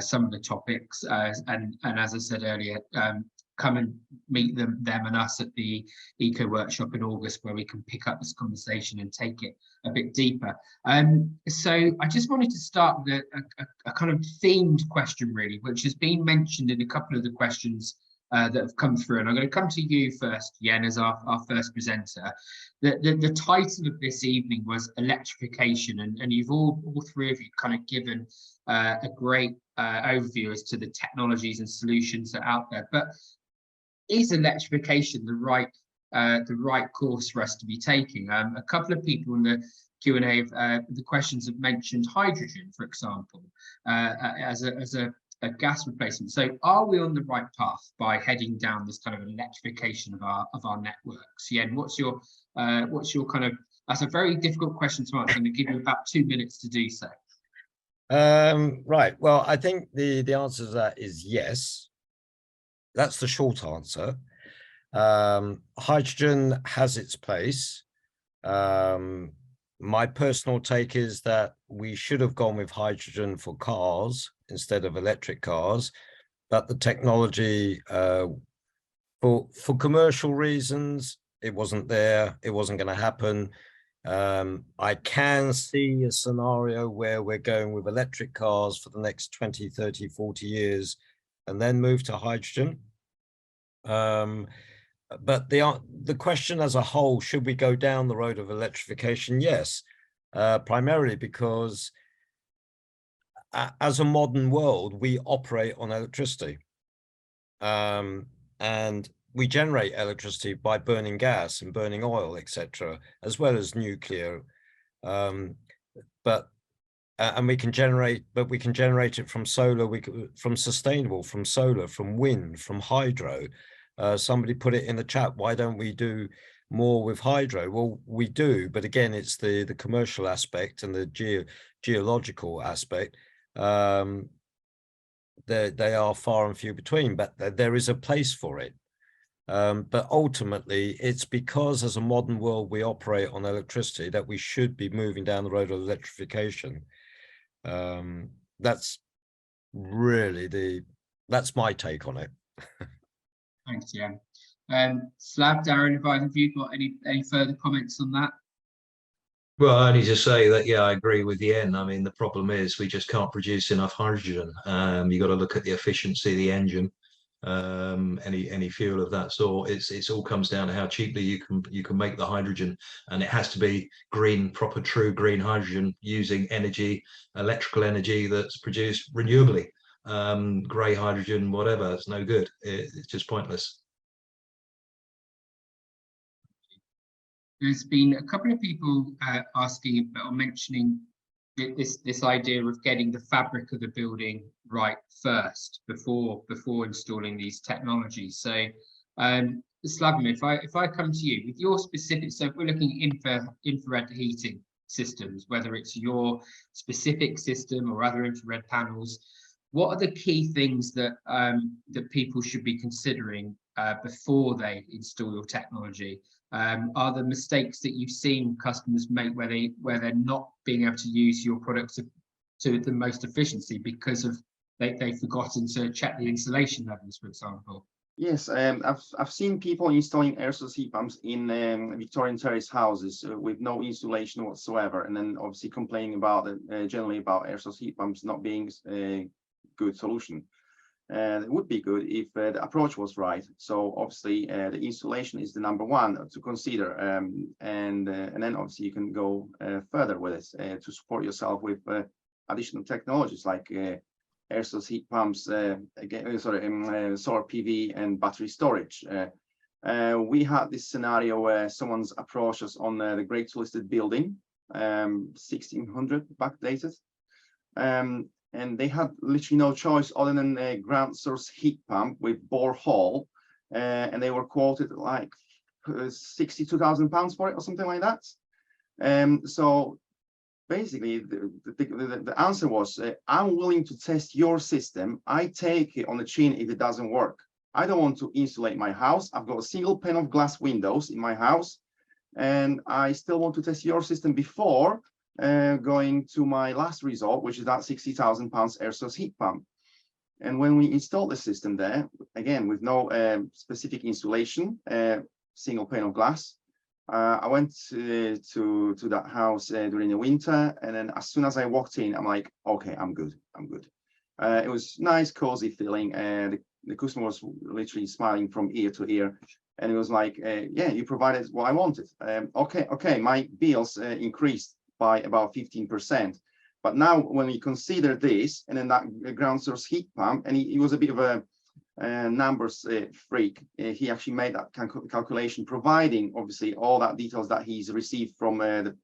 some of the topics. And as I said earlier, come and meet them and us at the Eco Workshop in August, where we can pick up this conversation and take it a bit deeper. So I just wanted to start with a kind of themed question, really, which has been mentioned in a couple of the questions that have come through, and I'm going to come to you first, Yen, as our first presenter. The title of this evening was Electrification, and you've all three of you kind of given a great overview as to the technologies and solutions that are out there. But is electrification the right course for us to be taking? A couple of people in the Q&A, the questions have mentioned hydrogen, for example, as a gas replacement. So are we on the right path by heading down this kind of electrification of our networks? Yen, what's your kind of, that's a very difficult question to answer. I'm going to give you about 2 minutes to do so. Right. Well, I think the answer to that is yes. That's the short answer. Hydrogen has its place. My personal take is that we should have gone with hydrogen for cars instead of electric cars, but the technology for commercial reasons, it wasn't there. It wasn't going to happen. I can see a scenario where we're going with electric cars for the next 20, 30, 40 years and then move to hydrogen. But the question as a whole, should we go down the road of electrification? Yes, primarily because as a modern world, we operate on electricity. And we generate electricity by burning gas and burning oil, etc., as well as nuclear. And we can generate it from solar, from sustainable, from solar, from wind, from hydro. Somebody put it in the chat, why don't we do more with hydro? Well, we do, but again, it's the commercial aspect and the geological aspect. They are far and few between, but there is a place for it. But ultimately, it's because as a modern world, we operate on electricity that we should be moving down the road of electrification. That's really that's my take on it. Thanks, Yen. Slav, Darren, have either of you got any further comments on that? Well, only to say that, yeah, I agree with Yen. I mean, the problem is we just can't produce enough hydrogen. You've got to look at the efficiency of the engine, any fuel of that sort. It's all comes down to how cheaply you can make the hydrogen, and it has to be green, proper, true green hydrogen using energy, electrical energy that's produced renewably. Grey hydrogen, whatever, it's no good. It's just pointless. There's been a couple of people asking or mentioning this idea of getting the fabric of the building right first before installing these technologies. So, Slavomir, if I come to you with your specific, so if we're looking at infrared heating systems, whether it's your specific system or other infrared panels. What are the key things that that people should be considering before they install your technology? Are the mistakes that you've seen customers make where they're not being able to use your products to the most efficiency because of they've forgotten to check the insulation levels, for example? Yes, I've seen people installing air source heat pumps in Victorian terrace houses with no insulation whatsoever, and then obviously complaining about generally about air source heat pumps not being a good solution. It would be good if the approach was right. So obviously the insulation is the number one to consider, and then obviously you can go further with it to support yourself with additional technologies like air source heat pumps, solar PV and battery storage. We had this scenario where someone's approached us on the Great Listed building, 1600 backdated, and they had literally no choice other than a ground source heat pump with borehole, and they were quoted like £62,000 for it or something like that. So basically, the answer was, I'm willing to test your system. I take it on the chin if it doesn't work. I don't want to insulate my house. I've got a single pane of glass windows in my house, and I still want to test your system before going to my last resort, which is that £60,000 air source heat pump. And when we installed the system there, again, with no specific insulation, single pane of glass, I went to that house during the winter, and then as soon as I walked in, I'm like, okay, I'm good. It was nice, cozy feeling, and the customer was literally smiling from ear to ear, and it was like, yeah, you provided what I wanted. Okay, my bills increased by about 15%, but now when we consider this, and then that ground source heat pump, and he was a bit of a numbers freak. He actually made that calculation, providing obviously all that details that he's received from that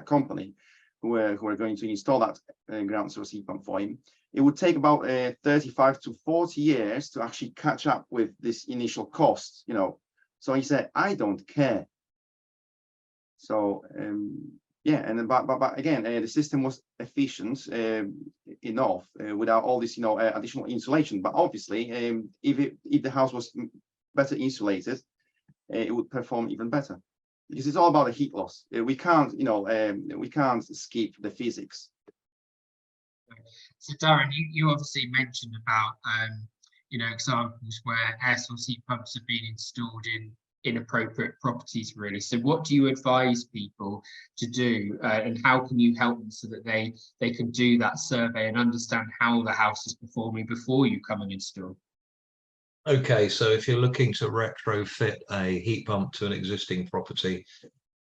company who are going to install that ground source heat pump for him. It would take about 35 to 40 years to actually catch up with this initial cost, you know. So he said, I don't care. So yeah, and then, but again, the system was efficient enough without all this, you know, additional insulation. But obviously, if the house was better insulated, it would perform even better, because it's all about the heat loss. We can't, you know, we can't skip the physics. So Darren, you obviously mentioned about you know, examples where air source heat pumps have been installed in inappropriate properties, really. So what do you advise people to do, and how can you help them so that they can do that survey and understand how the house is performing before you come and install? Okay, so if you're looking to retrofit a heat pump to an existing property,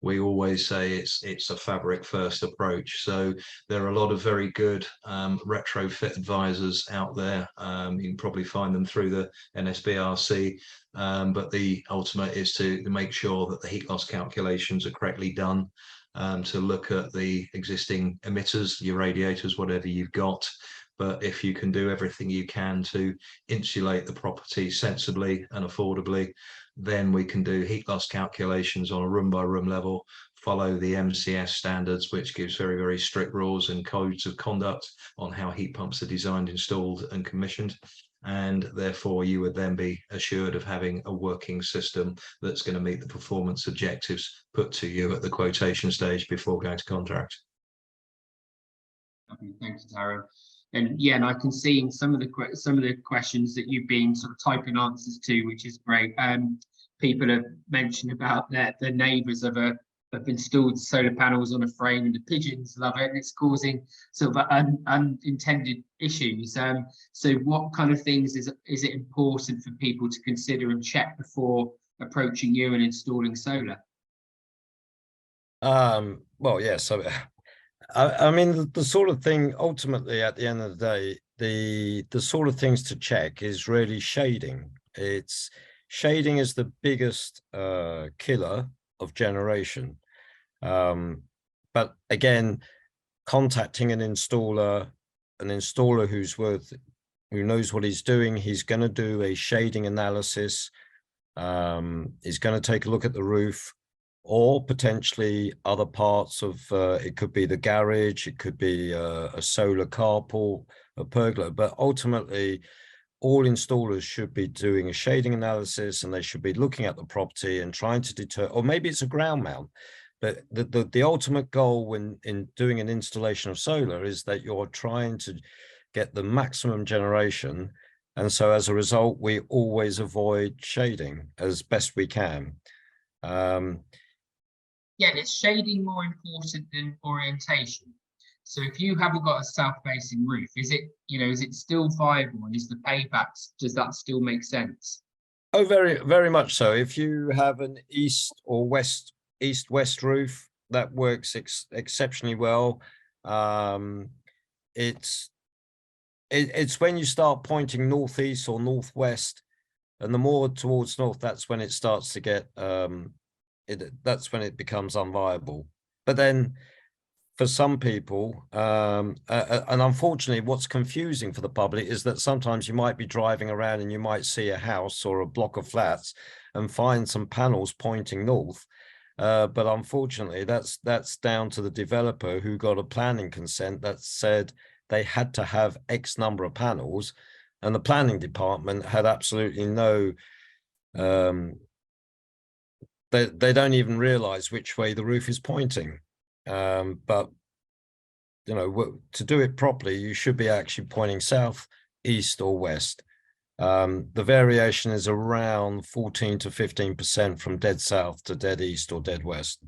we always say it's a fabric first approach. So there are a lot of very good retrofit advisors out there. You can probably find them through the NSBRC, but the ultimate is to make sure that the heat loss calculations are correctly done, to look at the existing emitters, your radiators, whatever you've got. But if you can do everything you can to insulate the property sensibly and affordably, then we can do heat loss calculations on a room by room level, follow the MCS standards, which gives very, very strict rules and codes of conduct on how heat pumps are designed, installed and commissioned. And therefore you would then be assured of having a working system that's going to meet the performance objectives put to you at the quotation stage before going to contract. Okay, thank you, Darren. And yeah, and I can see in some of the questions that you've been sort of typing answers to, which is great. People have mentioned about their neighbours have installed solar panels on a frame, and the pigeons love it, and it's causing sort of unintended issues. So what kind of things is it important for people to consider and check before approaching you and installing solar? Well, yeah, so I mean, the sort of thing, ultimately, at the end of the day, the sort of things to check is really shading. Shading is the biggest killer of generation. But again, contacting an installer who knows what he's doing, he's going to do a shading analysis. He's going to take a look at the roof. or potentially other parts of, it could be the garage, it could be a solar carport, a pergola, but ultimately all installers should be doing a shading analysis, and they should be looking at the property and trying to deter, or maybe it's a ground mount, but the ultimate goal when in doing an installation of solar is that you're trying to get the maximum generation. And so as a result, we always avoid shading as best we can. Yeah, is shading more important than orientation? So if you haven't got a south-facing roof, is it, is it still viable, and is the paybacks, does that still make sense? Oh, very, very much so. If you have an east or west, east-west roof, that works exceptionally well. It's when you start pointing northeast or northwest, and the more towards north, that's when it starts to get that's when it becomes unviable. But then for some people, and unfortunately what's confusing for the public is that sometimes you might be driving around and you might see a house or a block of flats and find some panels pointing north, but unfortunately that's down to the developer who got a planning consent that said they had to have X number of panels, and the planning department had absolutely no they don't even realize which way the roof is pointing. But to do it properly, you should be actually pointing south, east, or west. The variation is around 14 to 15% from dead south to dead east or dead west.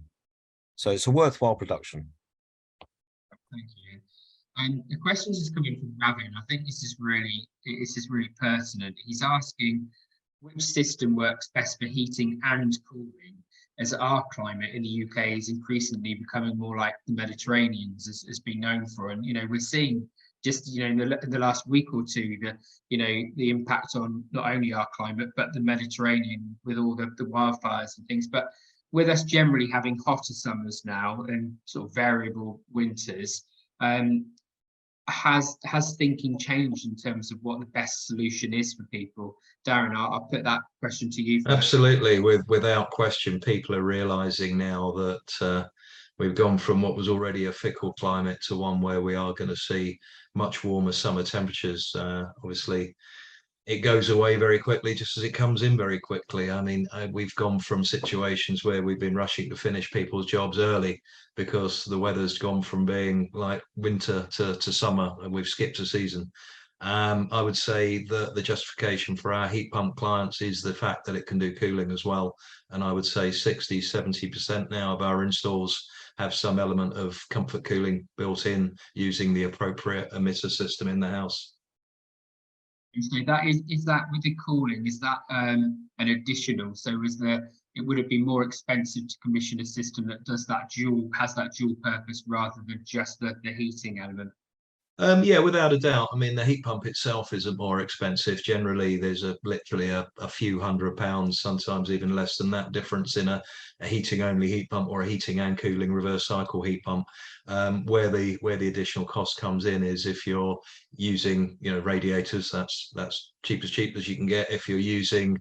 So it's a worthwhile production. Thank you. And the questions is coming from Gavin. I think this is really pertinent. He's asking which system works best for heating and cooling, as our climate in the UK is increasingly becoming more like the Mediterranean's has been known for. And, we're seeing just, in the last week or two, the impact on not only our climate, but the Mediterranean with all the wildfires and things. But with us generally having hotter summers now and sort of variable winters, has thinking changed in terms of what the best solution is for people? Darren, I'll put that question to you first. Absolutely, without question, people are realizing now that we've gone from what was already a fickle climate to one where we are going to see much warmer summer temperatures. Obviously, it goes away very quickly, just as it comes in very quickly. I mean, we've gone from situations where we've been rushing to finish people's jobs early because the weather's gone from being like winter to summer, and we've skipped a season. I would say that the justification for our heat pump clients is the fact that it can do cooling as well. And I would say 60, 70% now of our installs have some element of comfort cooling built in using the appropriate emitter system in the house. So that is that with the cooling, is that an additional? So would it be more expensive to commission a system that has that dual purpose rather than just the heating element? Yeah, without a doubt. I mean, the heat pump itself isn't more expensive. Generally, there's literally a few £100, sometimes even less than that, difference in a heating only heat pump or a heating and cooling reverse cycle heat pump. Where the additional cost comes in is if you're using radiators, that's cheap as you can get. If you're using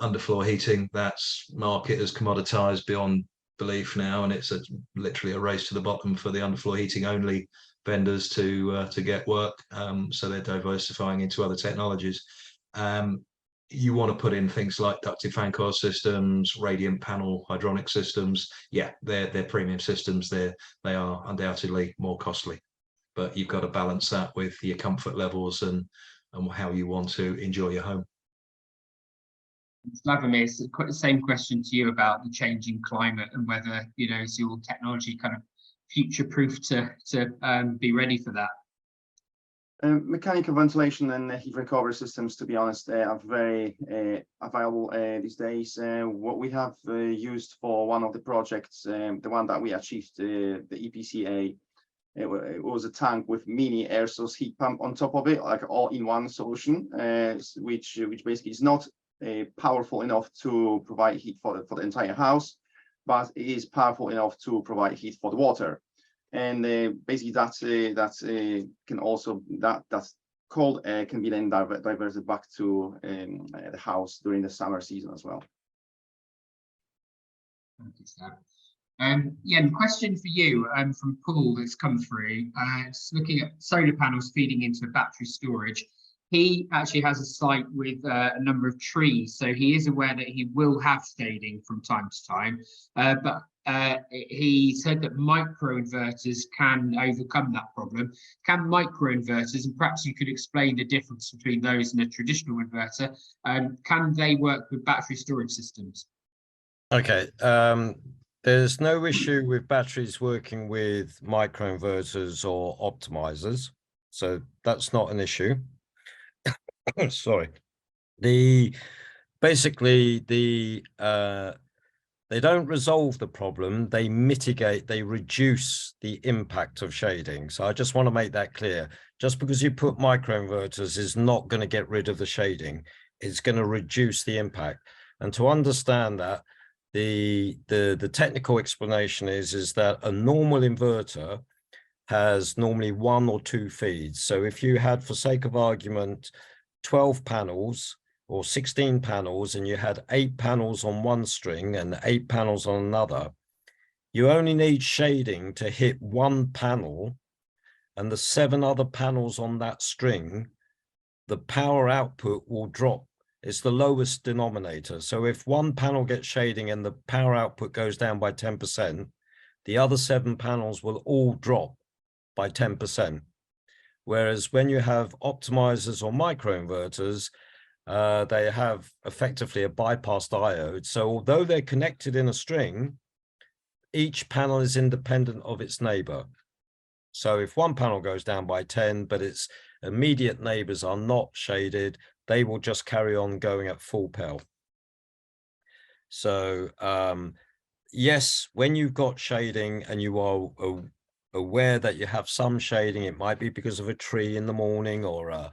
underfloor heating, that's market as commoditized beyond belief now, and it's literally a race to the bottom for the underfloor heating only vendors to get work. So they're diversifying into other technologies. You want to put in things like ducted fan coil systems, radiant panel hydronic systems. Yeah, they're premium systems. They are undoubtedly more costly, but you've got to balance that with your comfort levels and how you want to enjoy your home. Vladimir, it's the same question to you about the changing climate and whether is your technology kind of future-proof to be ready for that? Mechanical ventilation and heat recovery systems, to be honest, are very available these days. What we have used for one of the projects, the one that we achieved, the EPCA, it was a tank with mini air source heat pump on top of it, like all-in-one solution, which basically is not powerful enough to provide heat for the entire house, but it is powerful enough to provide heat for the water. And basically that's can also that's cold air can be then diverted back to the house during the summer season as well. Thank you, Seb. Yeah, and question for you from Paul that's come through. Just looking at solar panels feeding into battery storage. He actually has a site with a number of trees, so he is aware that he will have shading from time to time. But he said that microinverters can overcome that problem. Can microinverters, and perhaps you could explain the difference between those and a traditional inverter, can they work with battery storage systems? Okay, there's no issue with batteries working with microinverters or optimizers, so that's not an issue. Sorry. Basically they don't resolve the problem, they mitigate, they reduce the impact of shading. So I just want to make that clear. Just because you put microinverters is not going to get rid of the shading, it's going to reduce the impact. And to understand that, the technical explanation is that a normal inverter has normally 1 or 2 feeds. So if you had, for sake of argument, 12 panels or 16 panels, and you had 8 panels on one string and 8 panels on another, you only need shading to hit 1 panel, and the 7 other panels on that string, the power output will drop. It's the lowest denominator. So if 1 panel gets shading and the power output goes down by 10%, the other 7 panels will all drop by 10%. Whereas when you have optimizers or microinverters, they have effectively a bypass diode. So although they're connected in a string, each panel is independent of its neighbor. So if 1 panel goes down by 10, but its immediate neighbors are not shaded, they will just carry on going at full pell. So yes, when you've got shading and you are aware that you have some shading, it might be because of a tree in the morning or a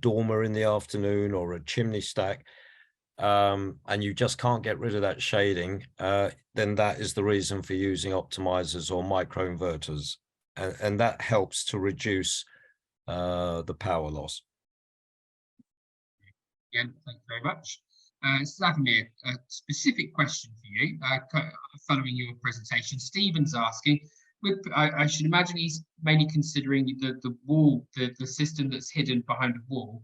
dormer in the afternoon or a chimney stack, and you just can't get rid of that shading, then that is the reason for using optimizers or microinverters, and that helps to reduce the power loss. Again, thank you very much. Slavomir, a specific question for you, following your presentation. Stephen's asking, I should imagine he's mainly considering the wall, the system that's hidden behind a wall.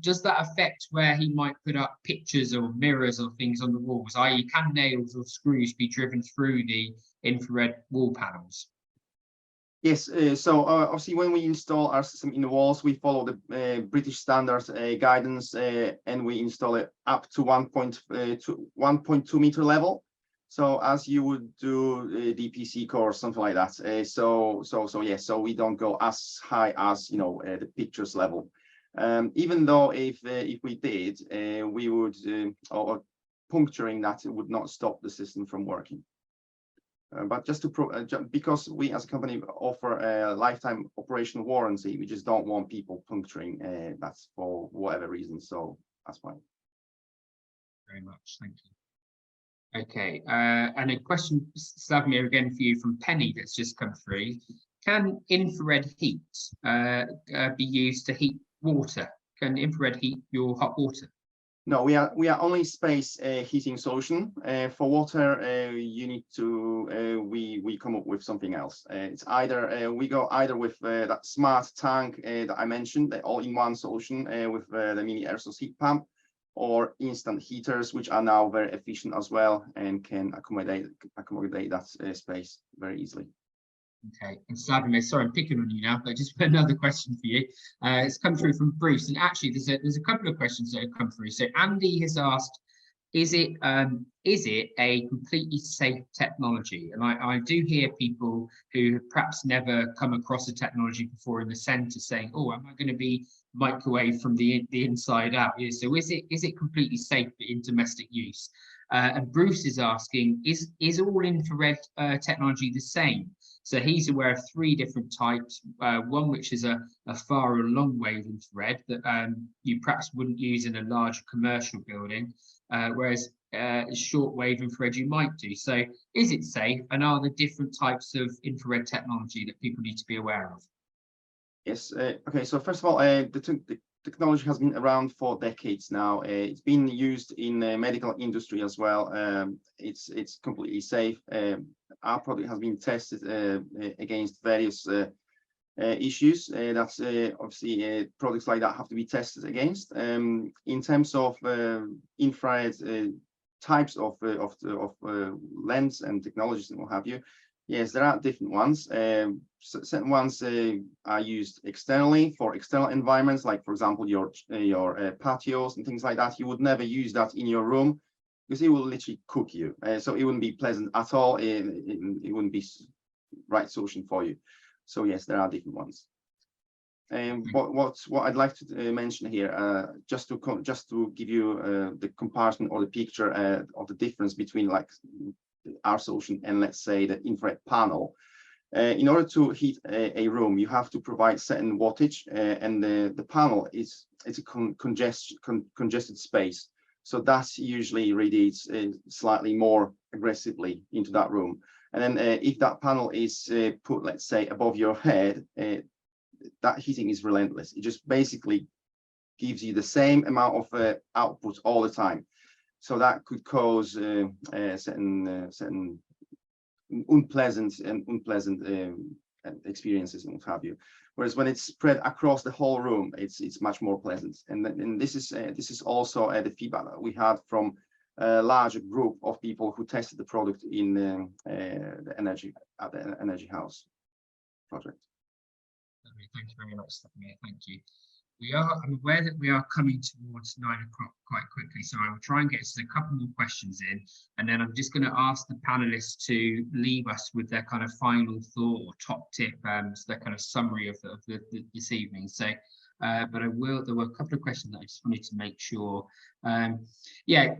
Does that affect where he might put up pictures or mirrors or things on the walls, i.e. can nails or screws be driven through the infrared wall panels? Yes, so obviously when we install our system in the walls, we follow the British standard guidance, and we install it up to 1.2 meter level. So as you would do a DPC core, something like that. So we don't go as high as the pictures level. Even though if we did, we would or puncturing that, it would not stop the system from working. But just to because we as a company offer a lifetime operational warranty, we just don't want people puncturing that for whatever reason. So that's why. Very much, thank you. Okay, and a question, Slavomir, again for you from Penny that's just come through. Can infrared heat be used to heat water? Can infrared heat your hot water? No, we are only space heating solution. For water, you need to we come up with something else. It's either we go either with that smart tank that I mentioned, the all-in-one solution with the mini air source heat pump, or instant heaters, which are now very efficient as well and can accommodate that space very easily. Okay, and Slavomir, sorry, I'm picking on you now, but just another question for you. It's come through from Bruce, and actually there's a couple of questions that have come through. So Andy has asked, is it a completely safe technology? And I do hear people who have perhaps never come across a technology before in the centre saying, oh, am I going to be microwave from the inside out? Yeah, so is it completely safe in domestic use? And Bruce is asking, is all infrared technology the same? So he's aware of 3 different types, one which is a far or long wave infrared that you perhaps wouldn't use in a large commercial building, whereas short wave infrared you might do. So is it safe, and are there different types of infrared technology that people need to be aware of? Yes. Okay. So first of all, the technology has been around for decades now. It's been used in the medical industry as well. It's completely safe. Our product has been tested against various issues. That's obviously products like that have to be tested against. In terms of infrared types of lens and technologies and what have you, yes, there are different ones. Certain ones are used externally for external environments, like for example your patios and things like that. You would never use that in your room because it will literally cook you. So it wouldn't be pleasant at all. It wouldn't be right solution for you. So yes, there are different ones. And what I'd like to mention here, just to give you the comparison or the picture of the difference between like our solution and let's say the infrared panel. In order to heat a room, you have to provide certain wattage, and the panel it's a congested space. So that's usually radiates slightly more aggressively into that room. And then if that panel is put, let's say, above your head, that heating is relentless. It just basically gives you the same amount of output all the time. So that could cause certain unpleasant experiences and what have you. Whereas when it's spread across the whole room, it's much more pleasant. And this is also the feedback that we had from a larger group of people who tested the product in the energy house project. Thank you very much, Stephanie. Thank you. I'm aware that we are coming towards 9 o'clock quite quickly, so I will try and get us a couple more questions in, and then I'm just going to ask the panelists to leave us with their kind of final thought or top tip, so their kind of summary of this evening. So, but there were a couple of questions that I just wanted to make sure. Yeah,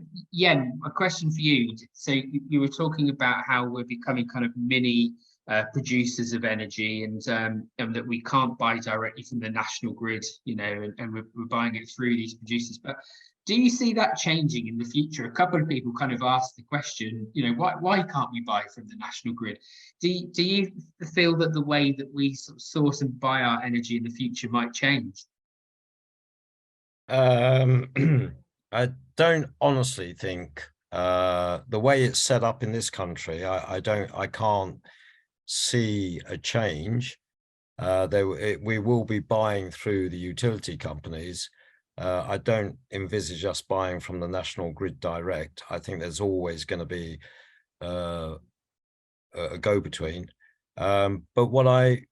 a question for you. So you were talking about how we're becoming kind of mini producers of energy, and that we can't buy directly from the national grid, you know, and we're buying it through these producers. But do you see that changing in the future? A couple of people kind of asked the question, you know, why can't we buy from the national grid? Do you feel that the way that we sort of source and buy our energy in the future might change? I don't honestly think the way it's set up in this country, I can't see a change. We will be buying through the utility companies. I don't envisage us buying from the national grid direct. I think there's always going to be a go-between. But what I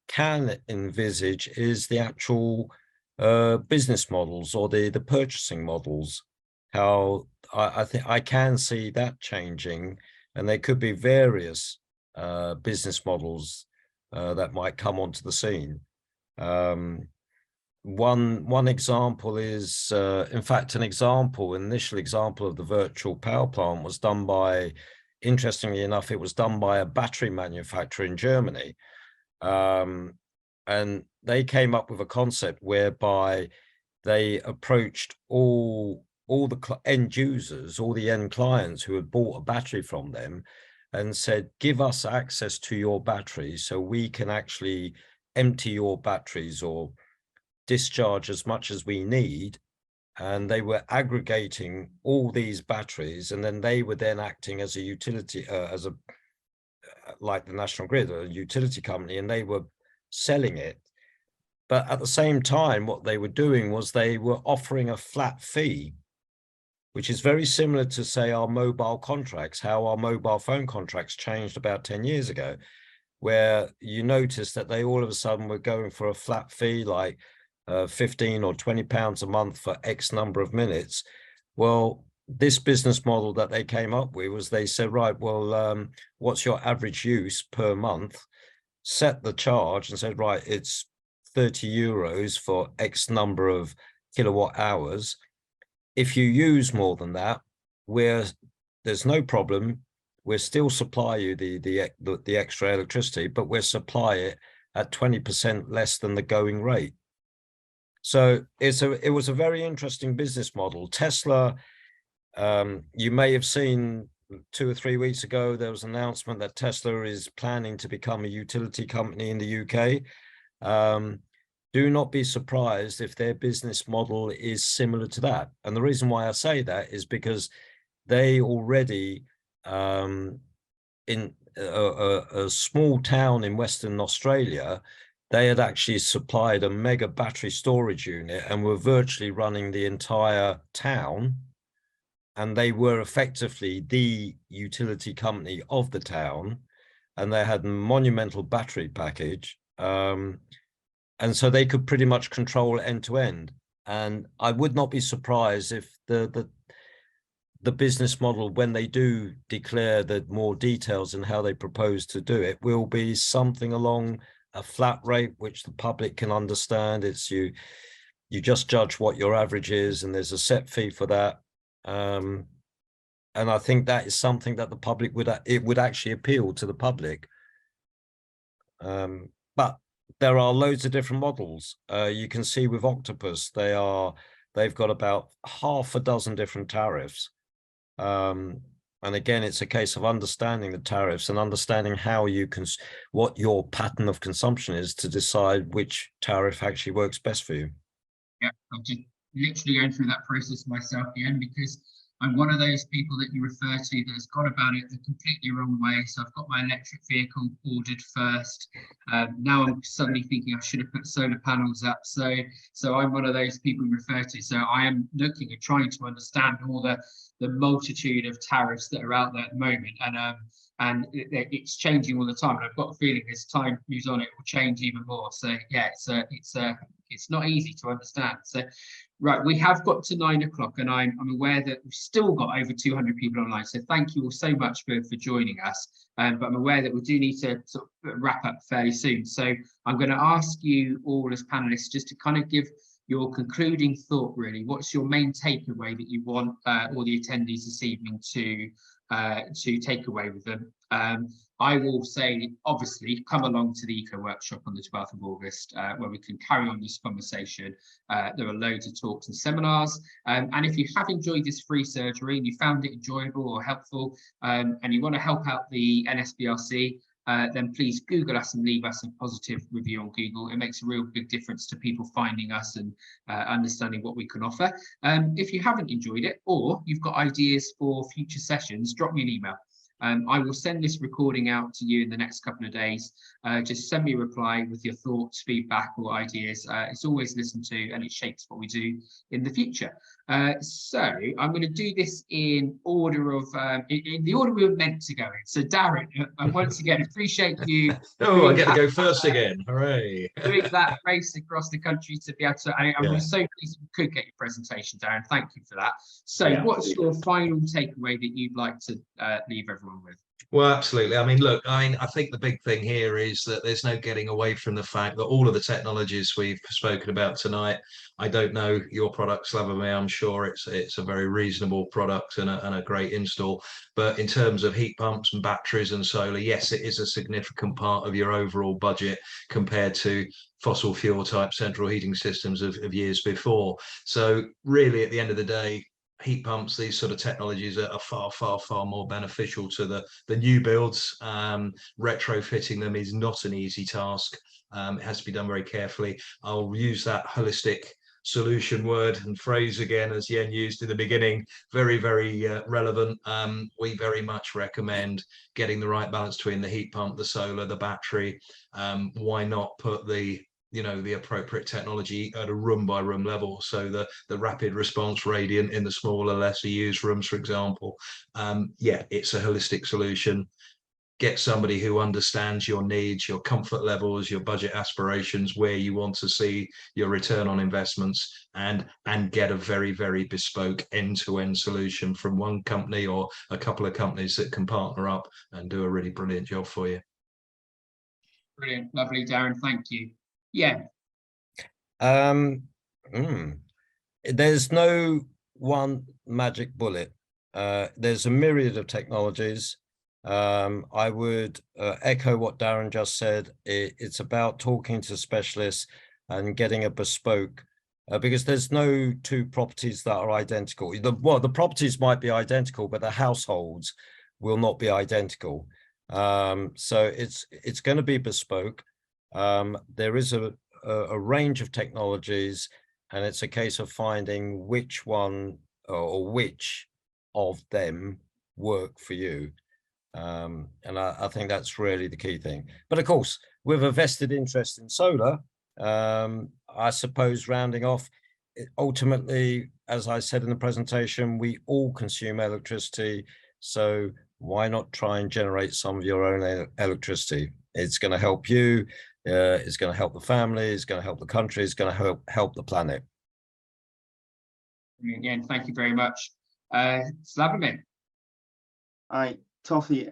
can envisage is the actual business models or the purchasing models. How I think I can see that changing, and there could be various business models that might come onto the scene. One example is, in fact, an initial example of the virtual power plant was done by, interestingly enough, it was done by a battery manufacturer in Germany. And they came up with a concept whereby they approached all the end users, all the end clients who had bought a battery from them, and said, give us access to your batteries so we can actually empty your batteries or discharge as much as we need. And they were aggregating all these batteries, and then they were then acting as a utility, like the national grid, a utility company, and they were selling it. But at the same time, what they were doing was they were offering a flat fee, which is very similar to, say, our mobile contracts, how our mobile phone contracts changed about 10 years ago, where you notice that they all of a sudden were going for a flat fee, like 15 or 20 pounds a month for X number of minutes. Well, this business model that they came up with was they said, right, well, what's your average use per month? Set the charge and said, right, it's 30 euros for X number of kilowatt hours. If you use more than that, there's no problem. We'll still supply you the extra electricity, but we'll supply it at 20% less than the going rate. So it was a very interesting business model. Tesla, you may have seen 2 or 3 weeks ago, there was an announcement that Tesla is planning to become a utility company in the UK. do not be surprised if their business model is similar to that. And the reason why I say that is because they already, in a small town in Western Australia, they had actually supplied a mega battery storage unit and were virtually running the entire town. And they were effectively the utility company of the town. And they had a monumental battery package. And so they could pretty much control end to end. And I would not be surprised if the business model, when they do declare the more details and how they propose to do it, will be something along a flat rate, which the public can understand. It's you just judge what your average is, and there's a set fee for that. And I think that is something that the public would actually appeal to the public. But there are loads of different models. You can see with Octopus, they've got about half a dozen different tariffs. And again, it's a case of understanding the tariffs and understanding how you can, what your pattern of consumption is to decide which tariff actually works best for you. Yeah, I'm just literally going through that process myself again, because I'm one of those people that you refer to that has gone about it the completely wrong way. So I've got my electric vehicle ordered first. Now I'm suddenly thinking I should have put solar panels up. So I'm one of those people you refer to. So I am looking at trying to understand all the multitude of tariffs that are out there at the moment, and it's changing all the time. And I've got a feeling as time moves on, it will change even more. So yeah, it's not easy to understand. So right, we have got to 9 o'clock, and I'm aware that we've still got over 200 people online. So thank you all so much for joining us. But I'm aware that we do need to sort of wrap up fairly soon. So I'm going to ask you all as panelists just to kind of give your concluding thought, really. What's your main takeaway that you want all the attendees this evening to take away with them? I will say, obviously, come along to the Eco Workshop on the 12th of August, where we can carry on this conversation. There are loads of talks and seminars. And if you have enjoyed this free surgery and you found it enjoyable or helpful, and you want to help out the NSBRC, then please Google us and leave us a positive review on Google. It makes a real big difference to people finding us and understanding what we can offer. If you haven't enjoyed it, or you've got ideas for future sessions, drop me an email. I will send this recording out to you in the next couple of days. Just send me a reply with your thoughts, feedback, or ideas. It's always listened to, and it shapes what we do in the future. So I'm going to do this in order of in the order we were meant to go in. So Darren, once again, appreciate you. Oh, I get to go first again. Hooray! Doing that race across the country to be able to. I'm so pleased you could get your presentation, Darren. Thank you for that. So, what's your final takeaway that you'd like to leave everyone with? Well, absolutely. I mean, look, I think the big thing here is that there's no getting away from the fact that all of the technologies we've spoken about tonight, I don't know your product, Slavomir. I'm sure it's a very reasonable product and a great install. But in terms of heat pumps and batteries and solar, yes, it is a significant part of your overall budget compared to fossil fuel type central heating systems of years before. So really, at the end of the day, heat pumps, these sort of technologies are far more beneficial to the new builds. Retrofitting them is not an easy task. It has to be done very carefully. I'll use that holistic solution word and phrase again, as Yen used in the beginning. Very relevant. We very much recommend getting the right balance between the heat pump, the solar, the battery. Why not put the appropriate technology at a room by room level? So the rapid response radiant in the smaller, lesser used rooms, for example. It's a holistic solution. Get somebody who understands your needs, your comfort levels, your budget aspirations, where you want to see your return on investments, and get a very bespoke end-to-end solution from one company or a couple of companies that can partner up and do a really brilliant job for you. Brilliant, lovely, Darren. Thank you. Yeah. There's no one magic bullet. There's a myriad of technologies. I would echo what Darren just said. It's about talking to specialists and getting a bespoke, because there's no two properties that are identical. The properties might be identical, but the households will not be identical. So it's going to be bespoke. There is a a range of technologies, and it's a case of finding which one or which of them work for you. And I think that's really the key thing. But of course, with a vested interest in solar, I suppose rounding off, ultimately, as I said in the presentation, we all consume electricity. So why not try and generate some of your own electricity? It's going to help you. It's going to help the family. It's going to help the country. It's going to help the planet. Again, thank you very much. Slavomir. I totally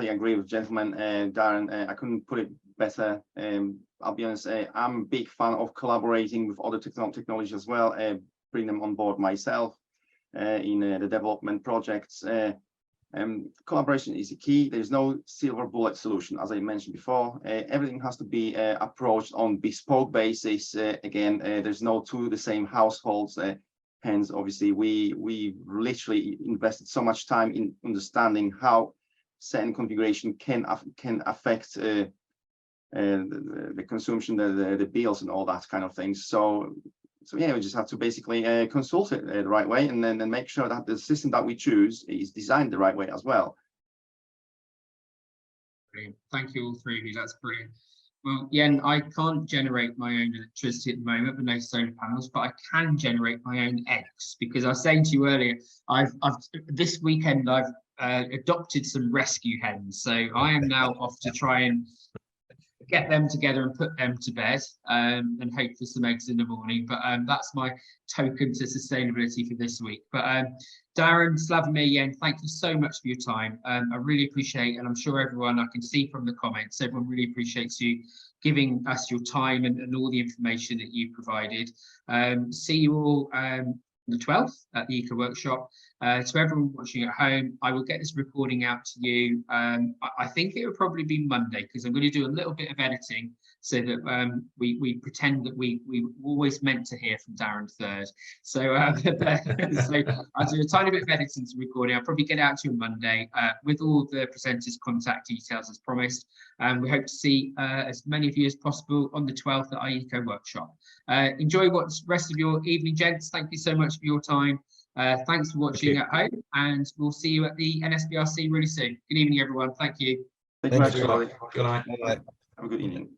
agree with gentlemen. Darren, I couldn't put it better. I'll be honest, I'm a big fan of collaborating with other technologies as well, bring them on board myself in the development projects. Collaboration is the key. There's no silver bullet solution, as I mentioned before. Everything has to be approached on bespoke basis. Again, there's no two the same households. Hence, obviously, we literally invested so much time in understanding how certain configuration can affect the consumption, the bills, and all that kind of things. So yeah, we just have to basically consult it the right way, and then make sure that the system that we choose is designed the right way as well. Brilliant. Thank you, all three of you. That's brilliant. Well, Yen, I can't generate my own electricity at the moment with no solar panels, but I can generate my own eggs, because I was saying to you earlier, this weekend I've adopted some rescue hens, so I am now off to try and get them together and put them to bed, and hope for some eggs in the morning. But that's my token to sustainability for this week. But Darren, Slavomir, Yen, thank you so much for your time. I really appreciate, and I'm sure everyone, I can see from the comments, everyone really appreciates you giving us your time and all the information that you provided. See you all the 12th at the Eco Workshop. To everyone watching at home, I will get this recording out to you. I think it will probably be Monday, because I'm going to do a little bit of editing so that we pretend that we always meant to hear from Darren third. So, so I'll do a tiny bit of editing to recording. I'll probably get out to you on Monday with all the presenters' contact details as promised. We hope to see as many of you as possible on the 12th at our Eco Workshop. Enjoy what's rest of your evening, gents. Thank you so much for your time. Thanks for watching at home, and we'll see you at the NSBRC really soon. Good evening, everyone. Thank you. Thank you very much. Good night. Have a good evening.